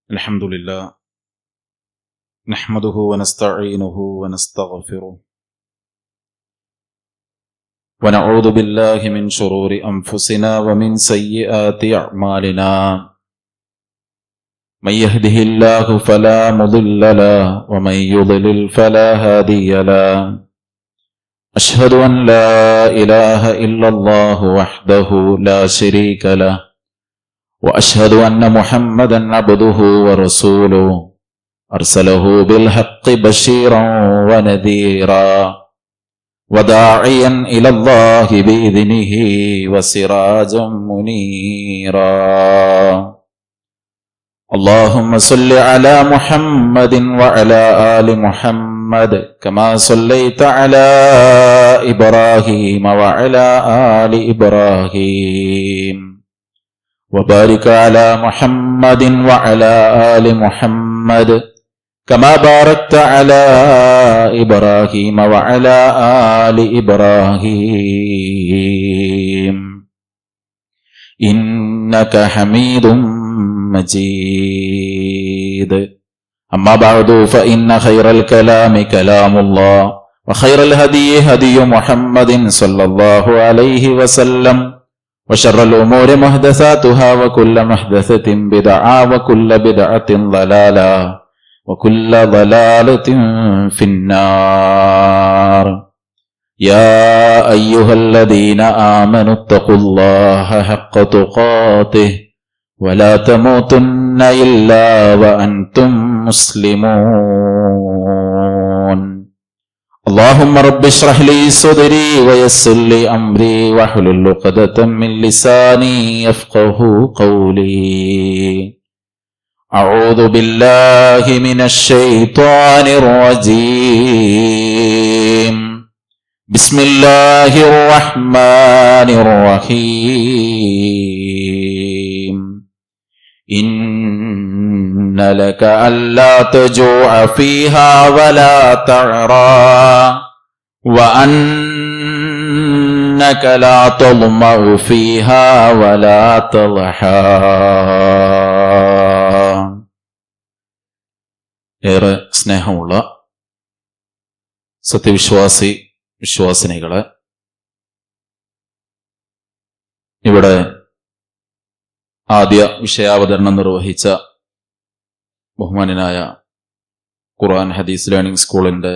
അൽഹംദുലില്ലാഹ് നഹ്മദുഹു വനസ്തഈനുഹു വനസ്തഗ്ഫിറുഹു വനഊദു ബില്ലാഹി മിൻ ശുറൂരി അൻഫുസിനാ വമിൻ സയ്യിആതി അഅ്മാലിനാ മൻ യഹ്ദിഹില്ലാഹു ഫലാ മുദില്ല ലഹു വമൻ യുദ്ലിൽ ഫലാ ഹാദിയ ലഹു അശ്ഹദു അൻ ലാ ഇലാഹ ഇല്ലല്ലാഹു വഹ്ദഹു ലാ ശരീക ലഹു وأشهد أن محمدا عبده ورسوله أرسله بالحق بشيرا ونذيرا وداعيا إلى الله بإذنه وسراجا منيرا اللهم صل على محمد وعلى آل محمد كما صليت على إبراهيم وعلى آل إبراهيم وبارك على محمد وعلى آل محمد كما باركت على إبراهيم وعلى آل إبراهيم إنك حميد مجيد أما بعد فإن خير الكلام كلام الله وخير الهدي هدي محمد صلى الله عليه وسلم وشر الأمور محدثاتها وكل محدثة بدعة وكل بدعة ضلالة وكل ضلالة في النار يا أيها الذين آمنوا اتقوا الله حق تقاته ولا تموتن إلا وأنتم مسلمون اللهم رب اشرح لي صدري ويسر لي أمري واحلل عقدة من لساني يفقهوا قولي أعوذ بالله من الشيطان الرجيم بسم الله الرحمن الرحيم إن لك ألا تجوع فيها ولا تعرى وأنك لا تظمأ فيها ولا تضحى ഏറെ സ്നേഹമുള്ള വിശ്വാസിനികളെ, ഇവിടെ ആദ്യ വിഷയാവതരണം നിർവഹിച്ച ബഹുമാന്യനായ ഖുർആൻ ഹദീസ് ലേണിംഗ് സ്കൂളിന്റെ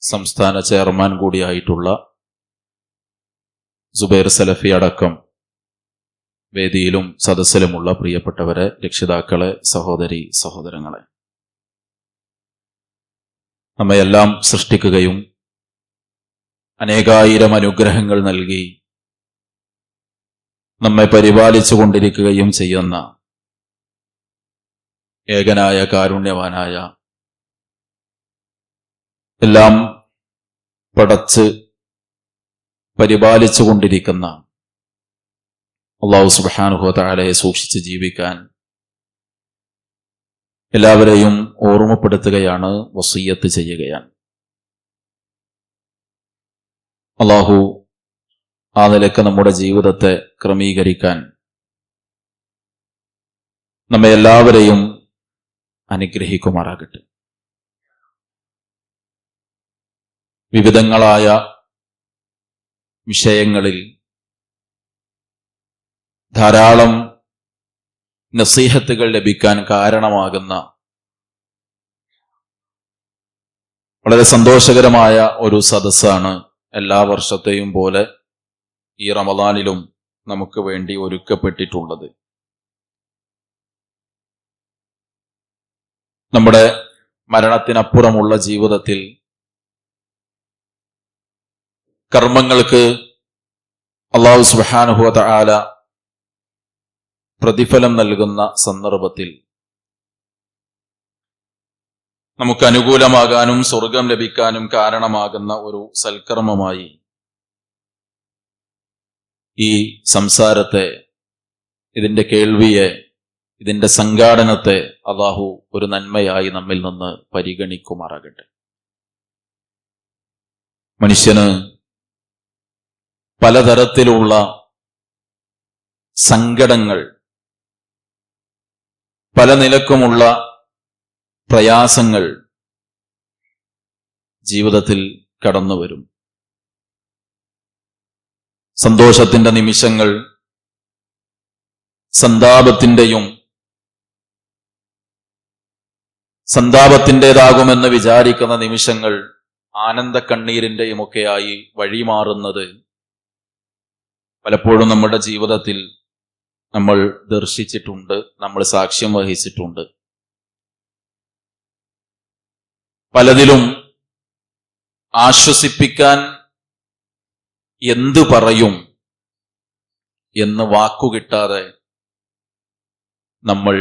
സംസ്ഥാന ചെയർമാൻ കൂടിയായിട്ടുള്ള സുബൈർ സലഫി അടക്കം വേദിയിലും സദസ്സിലുമുള്ള പ്രിയപ്പെട്ടവരെ, രക്ഷിതാക്കളെ, സഹോദരി സഹോദരങ്ങളെ, നമ്മയെല്ലാം സൃഷ്ടിക്കുകയും അനേകായിരം അനുഗ്രഹങ്ങൾ നൽകി നമ്മെ പരിപാലിച്ചു കൊണ്ടിരിക്കുകയും ചെയ്യുന്ന ഏകനായ കാരുണ്യവാനായ, എല്ലാം പടച്ച് പരിപാലിച്ചു കൊണ്ടിരിക്കുന്ന അല്ലാഹു സുബ്ഹാനഹു വ തആലയെ സൂക്ഷിച്ച് ജീവിക്കാൻ എല്ലാവരെയും ഓർമ്മപ്പെടുത്തുകയാണ്, വസിയ്യത്ത് ചെയ്യുകയാണ്. അല്ലാഹു ആ നിലക്ക് നമ്മുടെ ജീവിതത്തെ ക്രമീകരിക്കാൻ നമ്മെ എല്ലാവരെയും അനുഗ്രഹിക്കുമാറാകട്ടെ. വിവിധങ്ങളായ വിഷയങ്ങളിൽ ധാരാളം നസീഹത്തുകൾ ലഭിക്കാൻ കാരണമാകുന്ന വളരെ സന്തോഷകരമായ ഒരു സദസ്സാണ് എല്ലാ വർഷത്തെയും പോലെ ഈ റമദാനിലും നമുക്ക് വേണ്ടി ഒരുക്കപ്പെട്ടിട്ടുള്ളത്. നമ്മുടെ മരണത്തിനപ്പുറമുള്ള ജീവിതത്തിൽ കർമ്മങ്ങൾക്ക് അല്ലാഹു സുബ്ഹാനഹു വ തആല പ്രതിഫലം നൽകുന്ന സന്ദർഭത്തിൽ നമുക്ക് അനുകൂലമാകാനും സ്വർഗം ലഭിക്കാനും കാരണമാകുന്ന ഒരു സൽക്കർമ്മമായി ഈ സംസാരത്തെ, ഇതിന്റെ കേൾവിയെ, ഇതിന്റെ സംഘാടനത്തെ അല്ലാഹു ഒരു നന്മയായി നമ്മിൽ നിന്ന് പരിഗണിക്കുമാറാകട്ടെ. മനുഷ്യന് പലതരത്തിലുള്ള സങ്കടങ്ങൾ പല നിലക്കുമുള്ള പ്രയാസങ്ങൾ ജീവിതത്തിൽ കടന്നു വരും. സന്തോഷത്തിന്റെ നിമിഷങ്ങൾ, സന്താപത്തിൻ്റെതാകുമെന്ന് വിചാരിക്കുന്ന നിമിഷങ്ങൾ ആനന്ദ കണ്ണീരിന്റെയുമൊക്കെയായി വഴിമാറുന്നത് പലപ്പോഴും നമ്മുടെ ജീവിതത്തിൽ നമ്മൾ ദർശിച്ചിട്ടുണ്ട്, നമ്മൾ സാക്ഷ്യം വഹിച്ചിട്ടുണ്ട്. പലതിലും ആശ്വസിപ്പിക്കാൻ എന്തു പറയും എന്ന് വാക്കുകിട്ടാതെ നമ്മൾ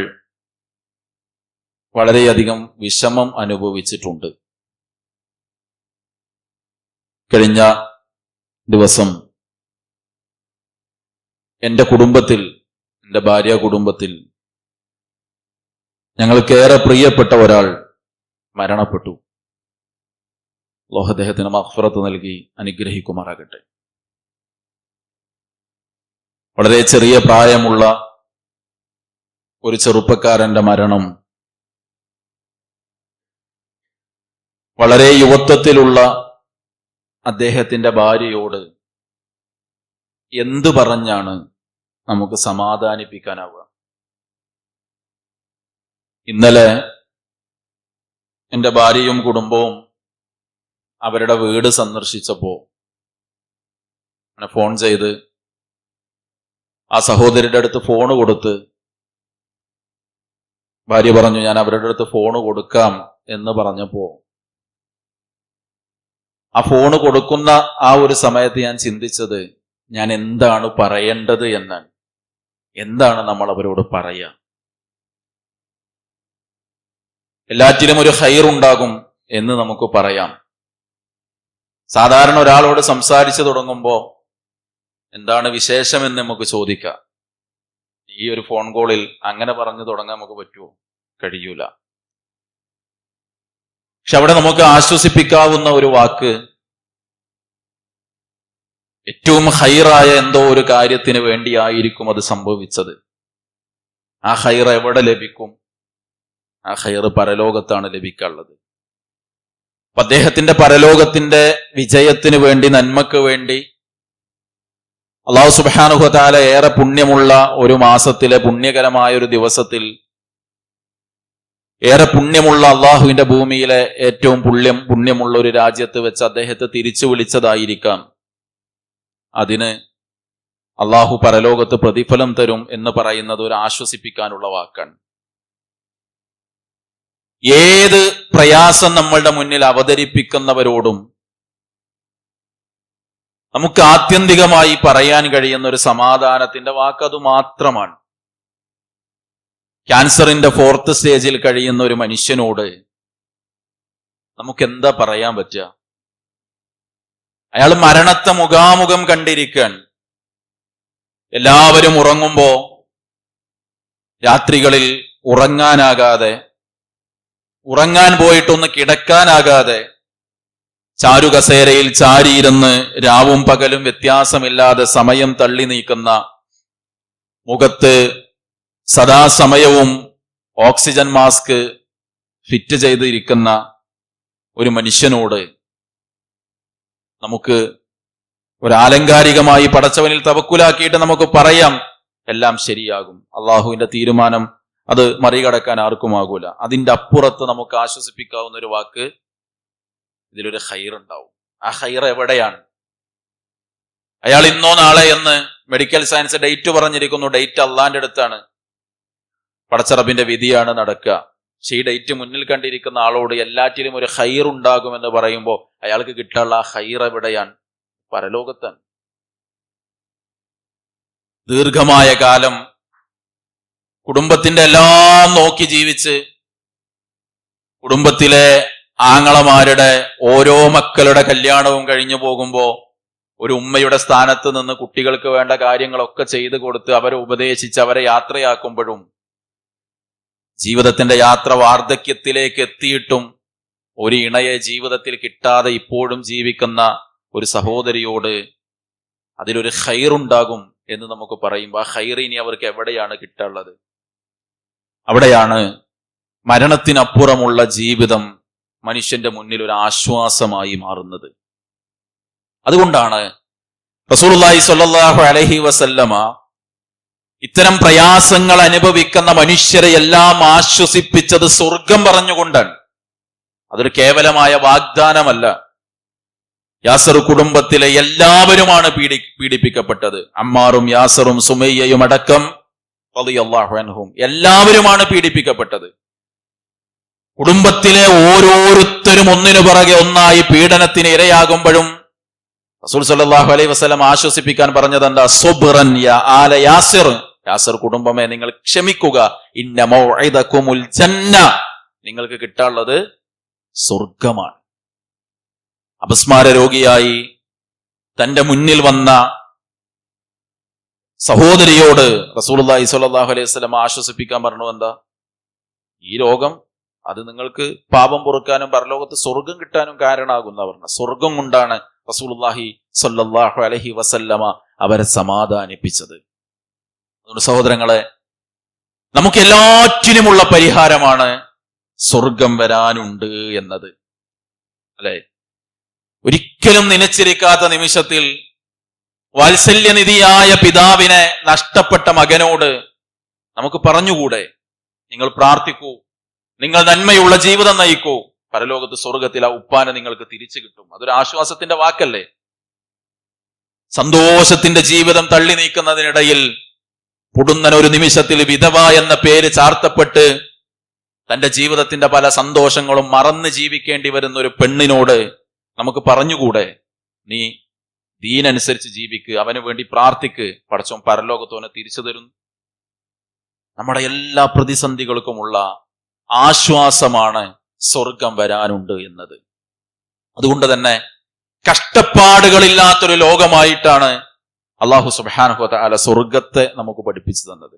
വളരെയധികം വിഷമം അനുഭവിച്ചിട്ടുണ്ട്. കഴിഞ്ഞ ദിവസം എൻ്റെ കുടുംബത്തിൽ, എൻ്റെ ഭാര്യ കുടുംബത്തിൽ ഞങ്ങൾക്കേറെ പ്രിയപ്പെട്ട ഒരാൾ മരണപ്പെട്ടു. അല്ലാഹു അദ്ദേഹത്തിന് മഗ്ഫിറത്ത് നൽകി അനുഗ്രഹിക്കുമാറാകട്ടെ. വളരെ ചെറിയ പ്രായമുള്ള ഒരു ചെറുപ്പക്കാരന്റെ മരണം വളരെ യുവത്വത്തിലുള്ള അദ്ദേഹത്തിന്റെ ഭാര്യയോട് എന്തു പറഞ്ഞാണ് നമുക്ക് സമാധാനിപ്പിക്കാനാവുക? ഇന്നലെ എൻ്റെ ഭാര്യയും കുടുംബവും അവരുടെ വീട് സന്ദർശിച്ചപ്പോ ഫോൺ ചെയ്ത് ആ സഹോദരിയുടെ അടുത്ത് ഫോണ് കൊടുത്ത് ഭാര്യ പറഞ്ഞു, ഞാൻ അവരുടെ അടുത്ത് ഫോണ് കൊടുക്കാം എന്ന് പറഞ്ഞപ്പോ ആ ഫോണ് കൊടുക്കുന്ന ആ ഒരു സമയത്ത് ഞാൻ ചിന്തിച്ചത്, ഞാൻ എന്താണ് പറയേണ്ടത് എന്നാണ്. എന്താണ് നമ്മൾ അവരോട് പറയുക? എല്ലാറ്റിലും ഒരു ഖൈറുണ്ടാകും എന്ന് നമുക്ക് പറയാം. സാധാരണ ഒരാളോട് സംസാരിച്ചു തുടങ്ങുമ്പോൾ എന്താണ് വിശേഷമെന്ന് നമുക്ക് ചോദിക്കാം. ഈ ഒരു ഫോൺ കോളിൽ അങ്ങനെ പറഞ്ഞു തുടങ്ങാൻ നമുക്ക് പറ്റുമോ? കഴിയൂല. പക്ഷെ അവിടെ നമുക്ക് ആശ്വസിപ്പിക്കാവുന്ന ഒരു വാക്ക്, ഏറ്റവും ഖൈറായ എന്തോ ഒരു കാര്യത്തിന് വേണ്ടിയായിരിക്കും അത് സംഭവിച്ചത്. ആ ഖൈർ എവിടെ ലഭിക്കും? ആ ഖൈർ പരലോകത്താണ് ലഭിക്കാനുള്ളത്. അപ്പൊ അദ്ദേഹത്തിന്റെ പരലോകത്തിന്റെ വിജയത്തിന് വേണ്ടി, നന്മക്ക് വേണ്ടി അല്ലാഹു സുബ്ഹാനഹു വ തആല ഏറെ പുണ്യമുള്ള ഒരു മാസത്തിലെ പുണ്യകരമായ ഒരു ദിവസത്തിൽ, ഏറെ പുണ്യമുള്ള അള്ളാഹുവിന്റെ ഭൂമിയിലെ ഏറ്റവും പുണ്യമുള്ള ഒരു രാജ്യത്ത് വെച്ച് അദ്ദേഹത്തെ തിരിച്ചു വിളിച്ചതായിരിക്കാം. അതിന് അള്ളാഹു പരലോകത്ത് പ്രതിഫലം തരും എന്ന് പറയുന്നത് ഒരു ആശ്വസിപ്പിക്കാനുള്ള വാക്കാണ്. ഏത് പ്രയാസം നമ്മളുടെ മുന്നിൽ അവതരിപ്പിക്കുന്നവരോടും നമുക്ക് ആത്യന്തികമായി പറയാൻ കഴിയുന്ന ഒരു സമാധാനത്തിന്റെ വാക്ക് അത് മാത്രമാണ്. ക്യാൻസറിന്റെ 4th സ്റ്റേജിൽ കഴിയുന്ന ഒരു മനുഷ്യനോട് നമുക്ക് എന്താ പറയാൻ പറ്റുക? അയാൾ മരണത്തെ മുഖാമുഖം കണ്ടിരിക്കാൻ. എല്ലാവരും ഉറങ്ങുമ്പോ രാത്രികളിൽ ഉറങ്ങാനാകാതെ, ഉറങ്ങാൻ പോയിട്ടൊന്ന് കിടക്കാനാകാതെ ചാരുകസേരയിൽ ചാരിയിരുന്ന് രാവും പകലും വ്യത്യാസമില്ലാതെ സമയം തള്ളി നീക്കുന്ന, മുഖത്ത് സദാസമയവും ഓക്സിജൻ മാസ്ക് ഫിറ്റ് ചെയ്തിരിക്കുന്ന ഒരു മനുഷ്യനോട് നമുക്ക് ഒരാലങ്കാരികമായി പടച്ചവനിൽ തവക്കുലാക്കിയിട്ട് നമുക്ക് പറയാം, എല്ലാം ശരിയാകും, അള്ളാഹുവിന്റെ തീരുമാനം അത് മറികടക്കാൻ ആർക്കുമാകൂല. അതിന്റെ അപ്പുറത്ത് നമുക്ക് ആശ്വസിപ്പിക്കാവുന്ന ഒരു വാക്ക്, ഇതിലൊരു ഖൈർ ഉണ്ടാവും. ആ ഖൈർ എവിടെയാണ്? അയാൾ ഇന്നോ നാളെ എന്ന് മെഡിക്കൽ സയൻസ് ഡേറ്റ് പറഞ്ഞിരിക്കുന്നു. ഡേറ്റ് അള്ളാന്റെ അടുത്താണ്, പടച്ചറബിന്റെ വിധിയാണ് നടക്കുക. പക്ഷെ ഈ ഡേറ്റ് മുന്നിൽ കണ്ടിരിക്കുന്ന ആളോട് എല്ലാറ്റിലും ഒരു ഖൈർ ഉണ്ടാകുമെന്ന് പറയുമ്പോൾ അയാൾക്ക് കിട്ടാനുള്ള ആ ഖൈർ എവിടെയാണ്? പരലോകത്താണ്. ദീർഘമായ കാലം കുടുംബത്തിന്റെ എല്ലാം നോക്കി ജീവിച്ച്, കുടുംബത്തിലെ ആങ്ങളമാരുടെ ഓരോ മക്കളുടെ കല്യാണവും കഴിഞ്ഞു പോകുമ്പോ ഒരു ഉമ്മയുടെ സ്ഥാനത്ത് നിന്ന് കുട്ടികൾക്ക് വേണ്ട കാര്യങ്ങളൊക്കെ ചെയ്തു കൊടുത്ത് അവരെ ഉപദേശിച്ച് അവരെ യാത്രയാക്കുമ്പോഴും, ജീവിതത്തിന്റെ യാത്ര വാർദ്ധക്യത്തിലേക്ക് എത്തിയിട്ടും ഒരു ഇണയെ ജീവിതത്തിൽ കിട്ടാതെ ഇപ്പോഴും ജീവിക്കുന്ന ഒരു സഹോദരിയോട് അതിലൊരു ഖൈറുണ്ടാകും എന്ന് നമുക്ക് പറയുമ്പോൾ ആ ഖൈർ ഇനി അവർക്ക് എവിടെയാണ് കിട്ടാനുള്ളത്? അവിടെയാണ് മരണത്തിനപ്പുറമുള്ള ജീവിതം മനുഷ്യന്റെ മുന്നിൽ ഒരു ആശ്വാസമായി മാറുന്നത്. അതുകൊണ്ടാണ് റസൂലുള്ളാഹി സ്വല്ലല്ലാഹു അലൈഹി വസല്ലമ ഇത്തരം പ്രയാസങ്ങൾ അനുഭവിക്കുന്ന മനുഷ്യരെ എല്ലാം ആശ്വസിപ്പിച്ചത് സ്വർഗം പറഞ്ഞുകൊണ്ടാണ്. അതൊരു കേവലമായ വാഗ്ദാനമല്ല. യാസർ കുടുംബത്തിലെ എല്ലാവരുമാണ് പീഡിപ്പിക്കപ്പെട്ടത്. അമ്മാറും യാസറും സുമയ്യയും അടക്കം റളിയല്ലാഹു അൻഹും എല്ലാവരുമാണ് പീഡിപ്പിക്കപ്പെട്ടത്. കുടുംബത്തിലെ ഓരോരുത്തരും ഒന്നിനു പുറകെ ഒന്നായി പീഡനത്തിന് ഇരയാകുമ്പോഴും റസൂൽ സല്ലല്ലാഹു അലൈഹി വസല്ലം ആശ്വസിപ്പിക്കാൻ പറഞ്ഞത് എന്താ? സുബ്റൻ യാ ആല യാസിർ, യാസിർ കുടുംബമേ നിങ്ങൾ ക്ഷമിക്കുക. ഇന്ന മൗഇദകുമുൽ ജന്ന, നിങ്ങൾക്ക് കിട്ടാനുള്ളത് സ്വർഗമാണ്. അപസ്മാര രോഗിയായി തന്റെ മുന്നിൽ വന്ന സഹോദരിയോട് റസൂലുള്ളാഹി സ്വല്ലല്ലാഹു അലൈഹി വസല്ലം ആശ്വസിപ്പിക്കാൻ പറഞ്ഞു, എന്താ? ഈ രോഗം അത് നിങ്ങൾക്ക് പാപം പൊറുക്കാനും പരലോകത്ത് സ്വർഗം കിട്ടാനും കാരണമാകുന്ന പറഞ്ഞ സ്വർഗം കൊണ്ടാണ് റസൂലുള്ളാഹി സ്വല്ലല്ലാഹു അലൈഹി വസല്ലമ അവരെ സമാധാനിപ്പിച്ചത്. അതുകൊണ്ട് സഹോദരങ്ങളെ, നമുക്ക് എല്ലാറ്റിനുമുള്ള പരിഹാരമാണ് സ്വർഗം വരാനുണ്ട് എന്നത്, അല്ലെ? ഒരിക്കലും നനച്ചിരിക്കാത്ത നിമിഷത്തിൽ വാത്സല്യനിധിയായ പിതാവിനെ നഷ്ടപ്പെട്ട മകനോട് നമുക്ക് പറഞ്ഞുകൂടെ, നിങ്ങൾ പ്രാർത്ഥിക്കൂ, നിങ്ങൾ നന്മയുള്ള ജീവിതം നയിക്കൂ, പരലോകത്ത് സ്വർഗത്തിൽ ആ ഉപ്പാനെ നിങ്ങൾക്ക് തിരിച്ചു കിട്ടും. അതൊരു ആശ്വാസത്തിന്റെ വാക്കല്ലേ? സന്തോഷത്തിന്റെ ജീവിതം തള്ളി നീക്കുന്നതിനിടയിൽ പുടുന്നൻ ഒരു നിമിഷത്തിൽ വിധവ എന്ന പേര് ചാർത്തപ്പെട്ട് തന്റെ ജീവിതത്തിന്റെ പല സന്തോഷങ്ങളും മറന്ന് ജീവിക്കേണ്ടി വരുന്ന ഒരു പെണ്ണിനോട് നമുക്ക് പറഞ്ഞുകൂടെ, നീ ദീനനുസരിച്ച് ജീവിക്ക്, അവന് വേണ്ടി പ്രാർത്ഥിക്ക്, പടച്ചോൻ പരലോകത്തോനെ തിരിച്ചു തരുന്നു. നമ്മുടെ എല്ലാ പ്രതിസന്ധികൾക്കുമുള്ള ആശ്വാസമാണ് സ്വർഗം വരാനുണ്ട് എന്നത്. അതുകൊണ്ട് തന്നെ കഷ്ടപ്പാടുകളില്ലാത്തൊരു ലോകമായിട്ടാണ് അല്ലാഹു സുബ്ഹാനഹു വ തആല സ്വർഗത്തെ നമുക്ക് പഠിപ്പിച്ചു തന്നത്.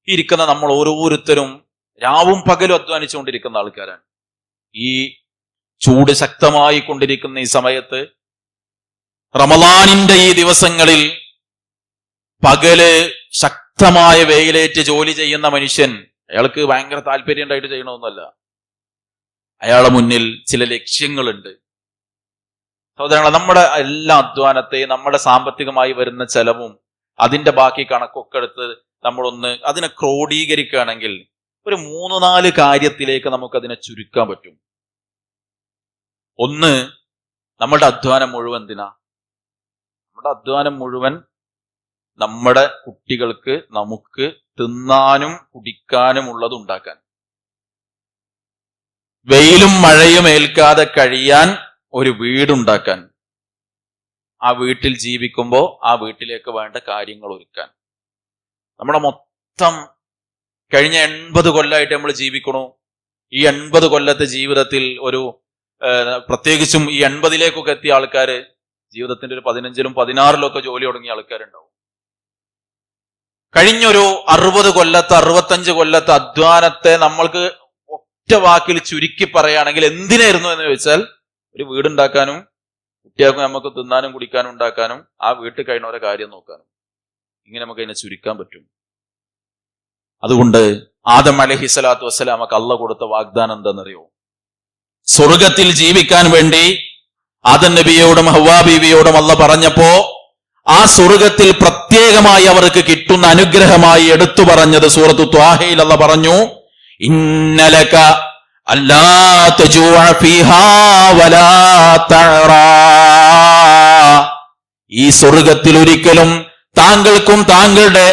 ഈ ഇരിക്കുന്ന നമ്മൾ ഓരോരുത്തരും രാവും പകലും അധ്വാനിച്ചുകൊണ്ടിരിക്കുന്ന ആൾക്കാരാണ്. ഈ ചൂട് ശക്തമായി കൊണ്ടിരിക്കുന്ന ഈ സമയത്ത്, റമളാനിന്റെ ഈ ദിവസങ്ങളിൽ പകല് ശക്തമായ വെയിലേറ്റ് ജോലി ചെയ്യുന്ന മനുഷ്യൻ, അയാൾക്ക് ഭയങ്കര താല്പര്യം ഉണ്ടായിട്ട് ചെയ്യണമെന്നല്ല, അയാളെ മുന്നിൽ ചില ലക്ഷ്യങ്ങളുണ്ട്. സഹോദരങ്ങളെ, നമ്മുടെ എല്ലാ അധ്വാനത്തെയും നമ്മുടെ സാമ്പത്തികമായി വരുന്ന ചെലവും അതിന്റെ ബാക്കി കണക്കൊക്കെ എടുത്ത് നമ്മളൊന്ന് അതിനെ ക്രോഡീകരിക്കുകയാണെങ്കിൽ ഒരു 3-4 കാര്യത്തിലേക്ക് നമുക്കതിനെ ചുരുക്കാൻ പറ്റും. ഒന്ന്, നമ്മുടെ അധ്വാനം മുഴുവൻ എന്തിനാ? നമ്മുടെ അധ്വാനം മുഴുവൻ നമ്മുടെ കുട്ടികൾക്ക്, നമുക്ക് തിന്നാനും കുടിക്കാനും ഉള്ളത് ഉണ്ടാക്കാൻ, വെയിലും മഴയും ഏൽക്കാതെ കഴിയാൻ ഒരു വീടുണ്ടാക്കാൻ, ആ വീട്ടിൽ ജീവിക്കുമ്പോൾ ആ വീട്ടിലേക്ക് വേണ്ട കാര്യങ്ങൾ ഒരുക്കാൻ. നമ്മുടെ മൊത്തം കഴിഞ്ഞ 80 കൊല്ലമായിട്ട് നമ്മൾ ജീവിക്കണു. ഈ 80 കൊല്ലത്തെ ജീവിതത്തിൽ ഒരു പ്രത്യേകിച്ചും ഈ 80ലേക്കൊക്കെ എത്തിയ ആൾക്കാര് ജീവിതത്തിന്റെ ഒരു 15-ലും 16-ലൊക്കെ ജോലി തുടങ്ങിയ ആൾക്കാരുണ്ടാവും. കഴിഞ്ഞൊരു 60 കൊല്ലത്തെ 65 കൊല്ലത്തെ അധ്വാനത്തെ നമ്മൾക്ക് ഒറ്റ വാക്കിൽ ചുരുക്കി പറയുകയാണെങ്കിൽ എന്തിനായിരുന്നു എന്ന് ചോദിച്ചാൽ, ഒരു വീടുണ്ടാക്കാനും കുട്ടികൾക്ക് നമുക്ക് തിന്നാനും കുടിക്കാനും ഉണ്ടാക്കാനും ആ വീട്ടിൽ കഴിയുന്നവരെ കാര്യം നോക്കാനും. ഇങ്ങനെ നമുക്ക് അതിനെ ചുരുക്കാൻ പറ്റും. അതുകൊണ്ട് ആദം അലൈഹിസ്സലാത്തു വസ്സലാമക്ക് അള്ളാഹ് കൊടുത്ത വാഗ്ദാനം എന്താണെന്നറിയോ? സ്വർഗത്തിൽ ജീവിക്കാൻ വേണ്ടി ആദം നബിയോടും ഹവ്വാ ബീവിയോടും അള്ളാഹ് പറഞ്ഞപ്പോ ആ സ്വർഗത്തിൽ പ്രത്യേകമായി അവർക്ക് കിട്ടുന്ന അനുഗ്രഹമായി എടുത്തു പറഞ്ഞത് സൂറത്തു ത്വാഹയിൽ അള്ളാഹ് പറഞ്ഞു, ഇന്നലക അല്ലാ തജൂഅ ഫീഹാ വലാ തഅറാ. ഈ സ്വർഗത്തിൽ ഒരിക്കലും താങ്കൾക്കും താങ്കളുടെ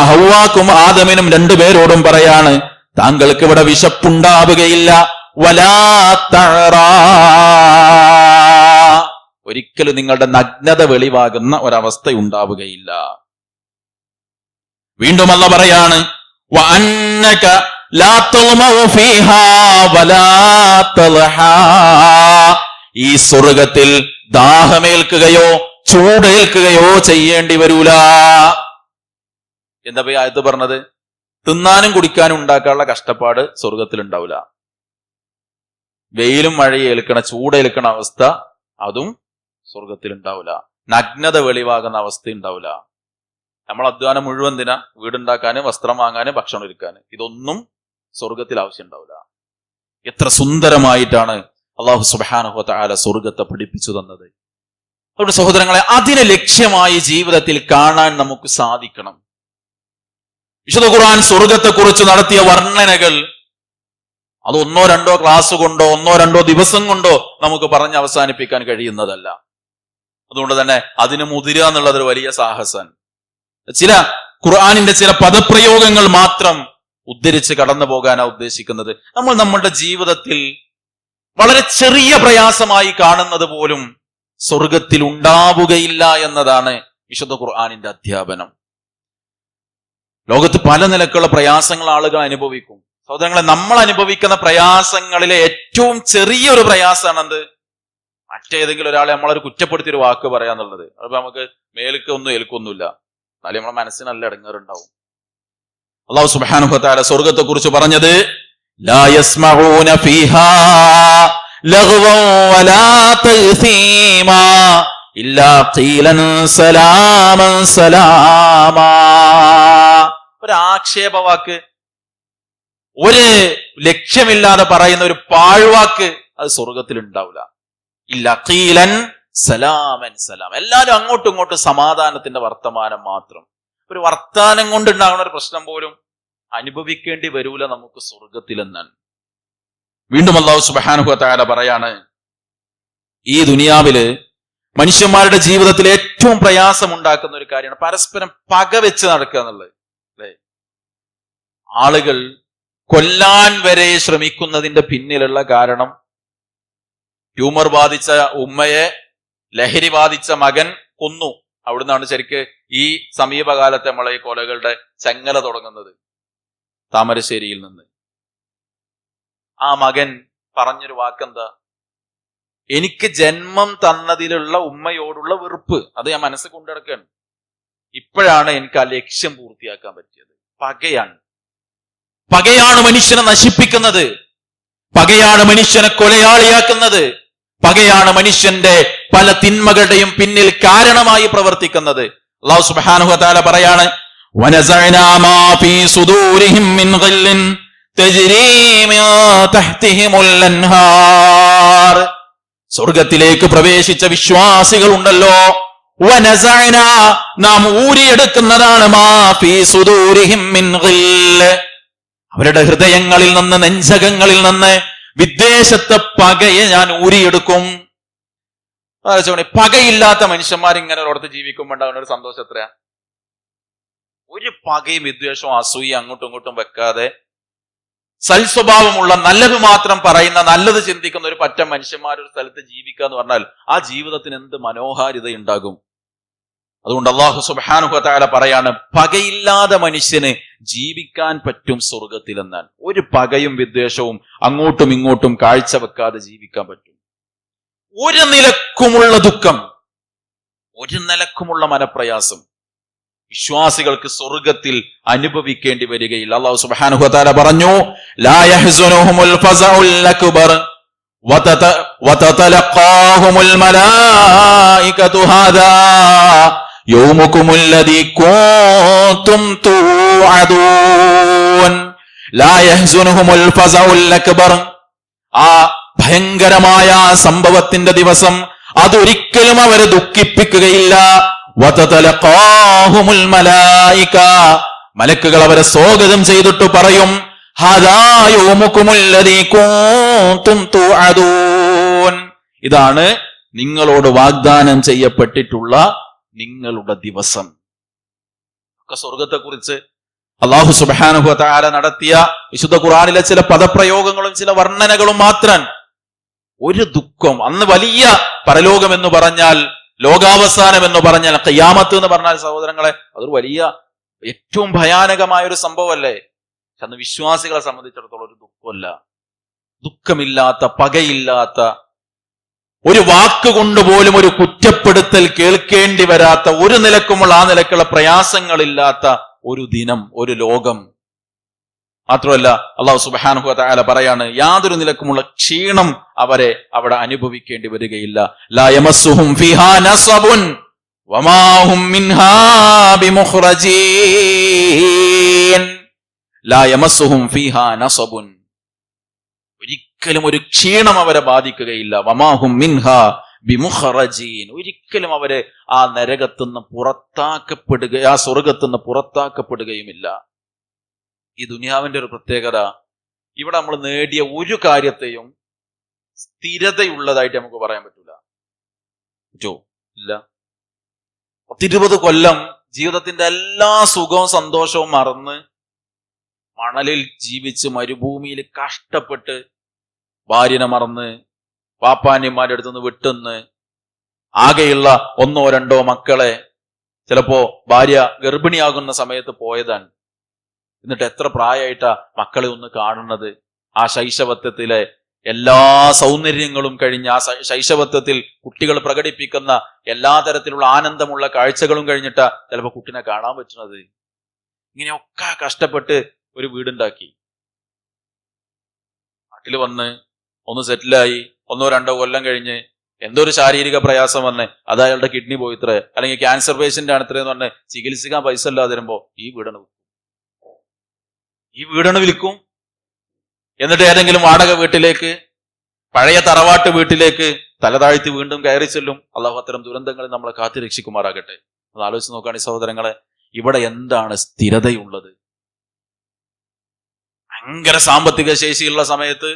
ഹവ്വാക്കും ആദമിനും 2 പേരോടും പറയാണ്, താങ്കൾക്ക് ഇവിടെ വിശപ്പുണ്ടാവുകയില്ല, വലാ തഅറാ, ഒരിക്കലും നിങ്ങളുടെ നഗ്നത വെളിവാകുന്ന ഒരവസ്ഥ ഉണ്ടാവുകയില്ല. വീണ്ടും അല്ലാഹ് പറയാണ്, വഅന്നക ലാ തൾമഉ ഫീഹാ വലാ തൽഹാ. ഈ സ്വർഗത്തിൽ ദാഹമേൽക്കുകയോ ചൂടേൽക്കുകയോ ചെയ്യേണ്ടി വരൂല. എന്താ ഈ ആയത്ത് പറഞ്ഞത്? തിന്നാനും കുടിക്കാനും ഉണ്ടാക്കാനുള്ള കഷ്ടപ്പാട് സ്വർഗത്തിൽ ഉണ്ടാവില്ല. വെയിലും മഴയും ഏൽക്കണ, ചൂടേൽക്കണ അവസ്ഥ അതും സ്വർഗത്തിൽ ഉണ്ടാവില്ല. നഗ്നത വെളിവാകുന്ന അവസ്ഥ ഉണ്ടാവില്ല. നമ്മൾ അധ്വാനം മുഴുവൻ എന്തിനാ? വീടുണ്ടാക്കാന്, വസ്ത്രം വാങ്ങാന്, ഭക്ഷണം ഒരുക്കാന്. ഇതൊന്നും സ്വർഗത്തിൽ ആവശ്യം ഉണ്ടാവില്ല. എത്ര സുന്ദരമായിട്ടാണ് അള്ളാഹു സുബ്ഹാനഹു വ തആല സ്വർഗത്തെ പഠിപ്പിച്ചു തന്നത്. അതുകൊണ്ട് സഹോദരങ്ങളെ, അതിനെ ലക്ഷ്യമായി ജീവിതത്തിൽ കാണാൻ നമുക്ക് സാധിക്കണം. വിശുദ്ധ ഖുർആൻ സ്വർഗത്തെ കുറിച്ച് നടത്തിയ വർണ്ണനകൾ അത് ഒന്നോ രണ്ടോ ക്ലാസ് കൊണ്ടോ ഒന്നോ രണ്ടോ ദിവസം കൊണ്ടോ നമുക്ക് പറഞ്ഞ് അവസാനിപ്പിക്കാൻ കഴിയുന്നതല്ല. അതുകൊണ്ട് തന്നെ അതിന് മുതിരുക എന്നുള്ളത് ഒരു വലിയ സാഹസൻ. ചില ഖുർആനിന്റെ ചില പദപ്രയോഗങ്ങൾ മാത്രം ഉദ്ധരിച്ച് കടന്നു പോകാനാണ് ഉദ്ദേശിക്കുന്നത്. നമ്മൾ നമ്മുടെ ജീവിതത്തിൽ വളരെ ചെറിയ പ്രയാസമായി കാണുന്നത് പോലും സ്വർഗത്തിൽ ഉണ്ടാവുകയില്ല എന്നതാണ് വിശുദ്ധ ഖുർആനിന്റെ അധ്യാപനം. ലോകത്ത് പല നിലക്കുള്ള പ്രയാസങ്ങൾ ആളുകൾ അനുഭവിക്കും. സഹോദരങ്ങളെ, നമ്മൾ അനുഭവിക്കുന്ന പ്രയാസങ്ങളിലെ ഏറ്റവും ചെറിയൊരു പ്രയാസമാണ് എന്ത്? മറ്റേതെങ്കിലും ഒരാളെ നമ്മളൊരു കുറ്റപ്പെടുത്തിയൊരു വാക്ക് പറയാന്നുള്ളത്. അപ്പൊ നമുക്ക് മേലേക്ക് ഒന്നും ഏൽക്കൊന്നുമില്ല, എന്നാലും നമ്മളെ മനസ്സിന് നല്ല ഇടങ്ങേറുണ്ടാവും. അല്ലാഹു സുബ്ഹാനഹു വ തആല സ്വർഗ്ഗത്തെ കുറിച്ച് പറഞ്ഞത് ലാ യസ്മഊന ഫീഹാ ലഗ്വൻ വലാ തഗ്സീമാ ഇല്ലാ ഖീലൻ സലാമൻ സലാമാ. ഒരു ആക്ഷേപവാക്ക്, ഒരു ലക്ഷ്യമില്ലാതെ പറയുന്ന ഒരു പാഴ്വാക്ക് അത് സ്വർഗത്തിൽ ഉണ്ടാവില്ല. ഇല്ല ഖീലൻ സലാമൻ സലാം. എല്ലാവരും അങ്ങോട്ടും ഇങ്ങോട്ടും സമാധാനത്തിന്റെ വർത്തമാനം മാത്രം. ഒരു വർത്താനം കൊണ്ടുണ്ടാകുന്ന ഒരു പ്രശ്നം പോലും അനുഭവിക്കേണ്ടി വരൂല നമുക്ക് സ്വർഗത്തിലെന്നാണ്. വീണ്ടും അല്ലാഹു സുബ്ഹാനഹു വ തആല പറയാണ്, ഈ ദുനിയാവില് മനുഷ്യന്മാരുടെ ജീവിതത്തിൽ ഏറ്റവും പ്രയാസം ഉണ്ടാക്കുന്ന ഒരു കാര്യമാണ് പരസ്പരം പകവെച്ച് നടക്കുക എന്നുള്ളത്. അല്ലെ, ആളുകൾ കൊല്ലാൻ വരെ ശ്രമിക്കുന്നതിന്റെ പിന്നിലുള്ള കാരണം ട്യൂമർ ബാധിച്ച ഉമ്മയെ ലഹരി ബാധിച്ച മകൻ കൊന്നു. അവിടുന്നാണ് ശരിക്ക് ഈ സമീപകാലത്തെ നമ്മളെ ഈ കൊലകളുടെ ചങ്ങല തുടങ്ങുന്നത്, താമരശ്ശേരിയിൽ നിന്ന്. ആ മകൻ പറഞ്ഞൊരു വാക്കെന്താ? എനിക്ക് ജന്മം തന്നതിലുള്ള ഉമ്മയോടുള്ള വെറുപ്പ് അത് ഞാൻ മനസ്സിൽ കൊണ്ടുനടക്കുകയാണ്. ഇപ്പോഴാണ് എനിക്ക് ആ ലക്ഷ്യം പൂർത്തിയാക്കാൻ പറ്റിയത്. പകയാണ് മനുഷ്യനെ നശിപ്പിക്കുന്നത്, പകയാണ് മനുഷ്യനെ കൊലയാളിയാക്കുന്നത്, പകയാണ് മനുഷ്യന്റെ പല തിന്മകളുടെയും പിന്നിൽ കാരണമായി പ്രവർത്തിക്കുന്നത്. അല്ലാഹു സുബ്ഹാനഹു വ തആല പറയാണ്, വനസഅനാ മാ ഫീ സുദൂരിഹിം മിൻ ഗില്ലിൻ തജ്രീ മിൻ തഹ്തിഹിമുൽ അൻഹാർ. സ്വർഗത്തിലേക്ക് പ്രവേശിച്ച വിശ്വാസികൾ ഉണ്ടല്ലോ, വനസഅനാ നാം ഊരിയെടുക്കുന്നതാണ് മാ ഫീ സുദൂരിഹിം മിൻ ഗില്ല്, അവരുടെ ഹൃദയങ്ങളിൽ നിന്ന്, നെഞ്ചകങ്ങളിൽ നിന്ന് വിദ്വേഷത്തെ പകയെ ഞാൻ ഊരിയെടുക്കും. പകയില്ലാത്ത മനുഷ്യന്മാർ ഇങ്ങനെ ഒരിടത്ത് ജീവിക്കുമ്പോൾ ഉണ്ടാകുന്ന ഒരു സന്തോഷം എത്രയാ? ഒരു പകയും വിദ്വേഷവും അസൂയ അങ്ങോട്ടും ഇങ്ങോട്ടും വെക്കാതെ സൽസ്വഭാവമുള്ള, നല്ലത് മാത്രം പറയുന്ന, നല്ലത് ചിന്തിക്കുന്ന ഒരു പറ്റം മനുഷ്യന്മാർ ഒരു സ്ഥലത്ത് ജീവിക്കുക എന്ന് പറഞ്ഞാൽ ആ ജീവിതത്തിന് എന്ത് മനോഹാരിത ഉണ്ടാകും. അതുകൊണ്ട് അല്ലാഹു സുബ്ഹാനഹു വ തആല പറയാണ്, പകയില്ലാതെ മനുഷ്യന് ജീവിക്കാൻ പറ്റും സ്വർഗത്തിലെന്നാൽ. ഒരു പകയും വിദ്വേഷവും അങ്ങോട്ടും ഇങ്ങോട്ടും കാഴ്ചവെക്കാതെ ജീവിക്കാൻ പറ്റും. ഒരു നിലക്കുമുള്ള ദുഃഖം, ഒരു നിലക്കുമുള്ള മനപ്രയാസം വിശ്വാസികൾക്ക് സ്വർഗത്തിൽ അനുഭവിക്കേണ്ടി വരികയില്ല. അല്ലാഹു സുബ്ഹാനഹു വ തആല പറഞ്ഞു, ലാ യഹ്സുനുഹുൽ ഫസഉൽ അക്ബർ വതതലഖാഹുൽ മലായികതു ഹാദാ യൗമുകുമുല്ലദീ കുൻതും തുഅദൂൻ. ലാ യഹ്സുനുഹുൽ ഫസഉൽ അക്ബർ, ആ ഭയങ്കരമായ സംഭവത്തിന്റെ ദിവസം അതൊരിക്കലും അവരെ ദുഃഖിപ്പിക്കുകയില്ല. വതതലഖാഹുൽ മലായിക, മലക്കുകൾ അവരെ സ്വാഗതം ചെയ്തിട്ട് പറയും, ഹാദാ യൗമുകുമുല്ലദീ കുൻതും തുഅദൂൻ, ഇതാണ് നിങ്ങളോട് വാഗ്ദാനം ചെയ്യപ്പെട്ടിട്ടുള്ള നിങ്ങളുടെ ദിവസം. ഒക്കെ സ്വർഗത്തെ കുറിച്ച് അല്ലാഹു സുബ്ഹാനഹു വ തആല നടത്തിയ വിശുദ്ധ ഖുർആനിലെ ചില പദപ്രയോഗങ്ങളും ചില വർണ്ണനകളും മാത്രം. ഒരു ദുഃഖം, അന്ന് വലിയ പരലോകം എന്ന് പറഞ്ഞാൽ, ലോകാവസാനം എന്ന് പറഞ്ഞാൽ, ഖിയാമത്ത് എന്ന് പറഞ്ഞാൽ സഹോദരങ്ങളെ അതൊരു വലിയ ഏറ്റവും ഭയാനകമായ ഒരു സംഭവമല്ലേ? പക്ഷെ അന്ന് വിശ്വാസികളെ സംബന്ധിച്ചിടത്തോളം ഒരു ദുഃഖമല്ല, ദുഃഖമില്ലാത്ത, പകയില്ലാത്ത, ഒരു വാക്കുകൊണ്ട് പോലും ഒരു കുറ്റപ്പെടുത്തൽ കേൾക്കേണ്ടി വരാത്ത, ഒരു നിലക്കുമുള്ള ആ നിലക്കുള്ള പ്രയാസങ്ങളില്ലാത്ത ഒരു ദിനം, ഒരു ലോകം. മാത്രമല്ല അല്ലാഹു സുബ്ഹാനഹു വ തആല പറയാണ്, യാതൊരു നിലക്കുമുള്ള ക്ഷീണം അവരെ അവിടെ അനുഭവിക്കേണ്ടി വരികയില്ല. ലാ യമസ്സുഹും ഫീഹാ നസബുൻ വമാ ഹും മിൻഹാ ബിമുഖ്റജീൻ ലാ യമസ്സുഹും ഫീഹാ നസബുൻ. ഒരിക്കലും ഒരു ക്ഷീണം അവരെ ബാധിക്കുകയില്ല. വമാ ഹും മിൻഹാ ബിമുഖ്റജീൻ. ഒരിക്കലും അവര് ആ നരകത്തുനിന്ന് ആ സ്വർഗത്തുനിന്ന് പുറത്താക്കപ്പെടുകയുമില്ല. ഈ ദുനിയാവിന്റെ ഒരു പ്രത്യേകത, ഇവിടെ നമ്മൾ നേടിയ ഒരു കാര്യത്തെയും സ്ഥിരതയുള്ളതായിട്ട് നമുക്ക് പറയാൻ പറ്റൂല. ഇല്ല. 20 കൊല്ലം ജീവിതത്തിന്റെ എല്ലാ സുഖവും സന്തോഷവും മറന്ന് മണലിൽ ജീവിച്ച് മരുഭൂമിയിൽ കഷ്ടപ്പെട്ട് ഭാര്യനെ മറന്ന് പാപ്പാന്യന്മാരുടെ അടുത്തുനിന്ന് വിട്ടുന്ന് ആകെയുള്ള 1 or 2 മക്കളെ, ചിലപ്പോ ഭാര്യ ഗർഭിണിയാകുന്ന സമയത്ത് പോയതാണ്. എന്നിട്ട് എത്ര പ്രായമായിട്ടാ മക്കളെ ഒന്ന് കാണുന്നത്. ആ ശൈശവത്വത്തിലെ എല്ലാ സൗന്ദര്യങ്ങളും കഴിഞ്ഞ്, ആ ശൈശവത്വത്തിൽ കുട്ടികൾ പ്രകടിപ്പിക്കുന്ന എല്ലാ തരത്തിലുള്ള ആനന്ദമുള്ള കാഴ്ചകളും കഴിഞ്ഞിട്ടാ ചിലപ്പോ കുട്ടിനെ കാണാൻ പറ്റുന്നത്. ഇങ്ങനെയൊക്കെ കഷ്ടപ്പെട്ട് ഒരു വീടുണ്ടാക്കി നാട്ടിൽ വന്ന് ഒന്ന് സെറ്റിലായി 1 or 2 കൊല്ലം കഴിഞ്ഞ് എന്തോ ഒരു ശാരീരിക പ്രയാസം വന്ന് അത് അയാളുടെ കിഡ്നി പോയിത്രേ, അല്ലെങ്കിൽ ക്യാൻസർ പേഷ്യന്റ് ആണ് ഇത്രയെന്ന് പറഞ്ഞ് ചികിത്സിക്കാൻ പൈസ ഇല്ലാതെ വരുമ്പോ ഈ വീടാണ് വിൽക്കും. എന്നിട്ട് ഏതെങ്കിലും വാടക വീട്ടിലേക്ക്, പഴയ തറവാട്ട് വീട്ടിലേക്ക് തലതാഴ്ത്തി വീണ്ടും കയറി ചെല്ലും. അള്ളാഹു അത്തരം ദുരന്തങ്ങളിൽ നമ്മളെ കാത്തി രക്ഷിക്കുമാറാകട്ടെ. അത് ആലോചിച്ച് നോക്കുകയാണെങ്കിൽ സഹോദരങ്ങളെ, ഇവിടെ എന്താണ് സ്ഥിരതയുള്ളത്? ഭയങ്കര സാമ്പത്തിക ശേഷിയുള്ള സമയത്ത്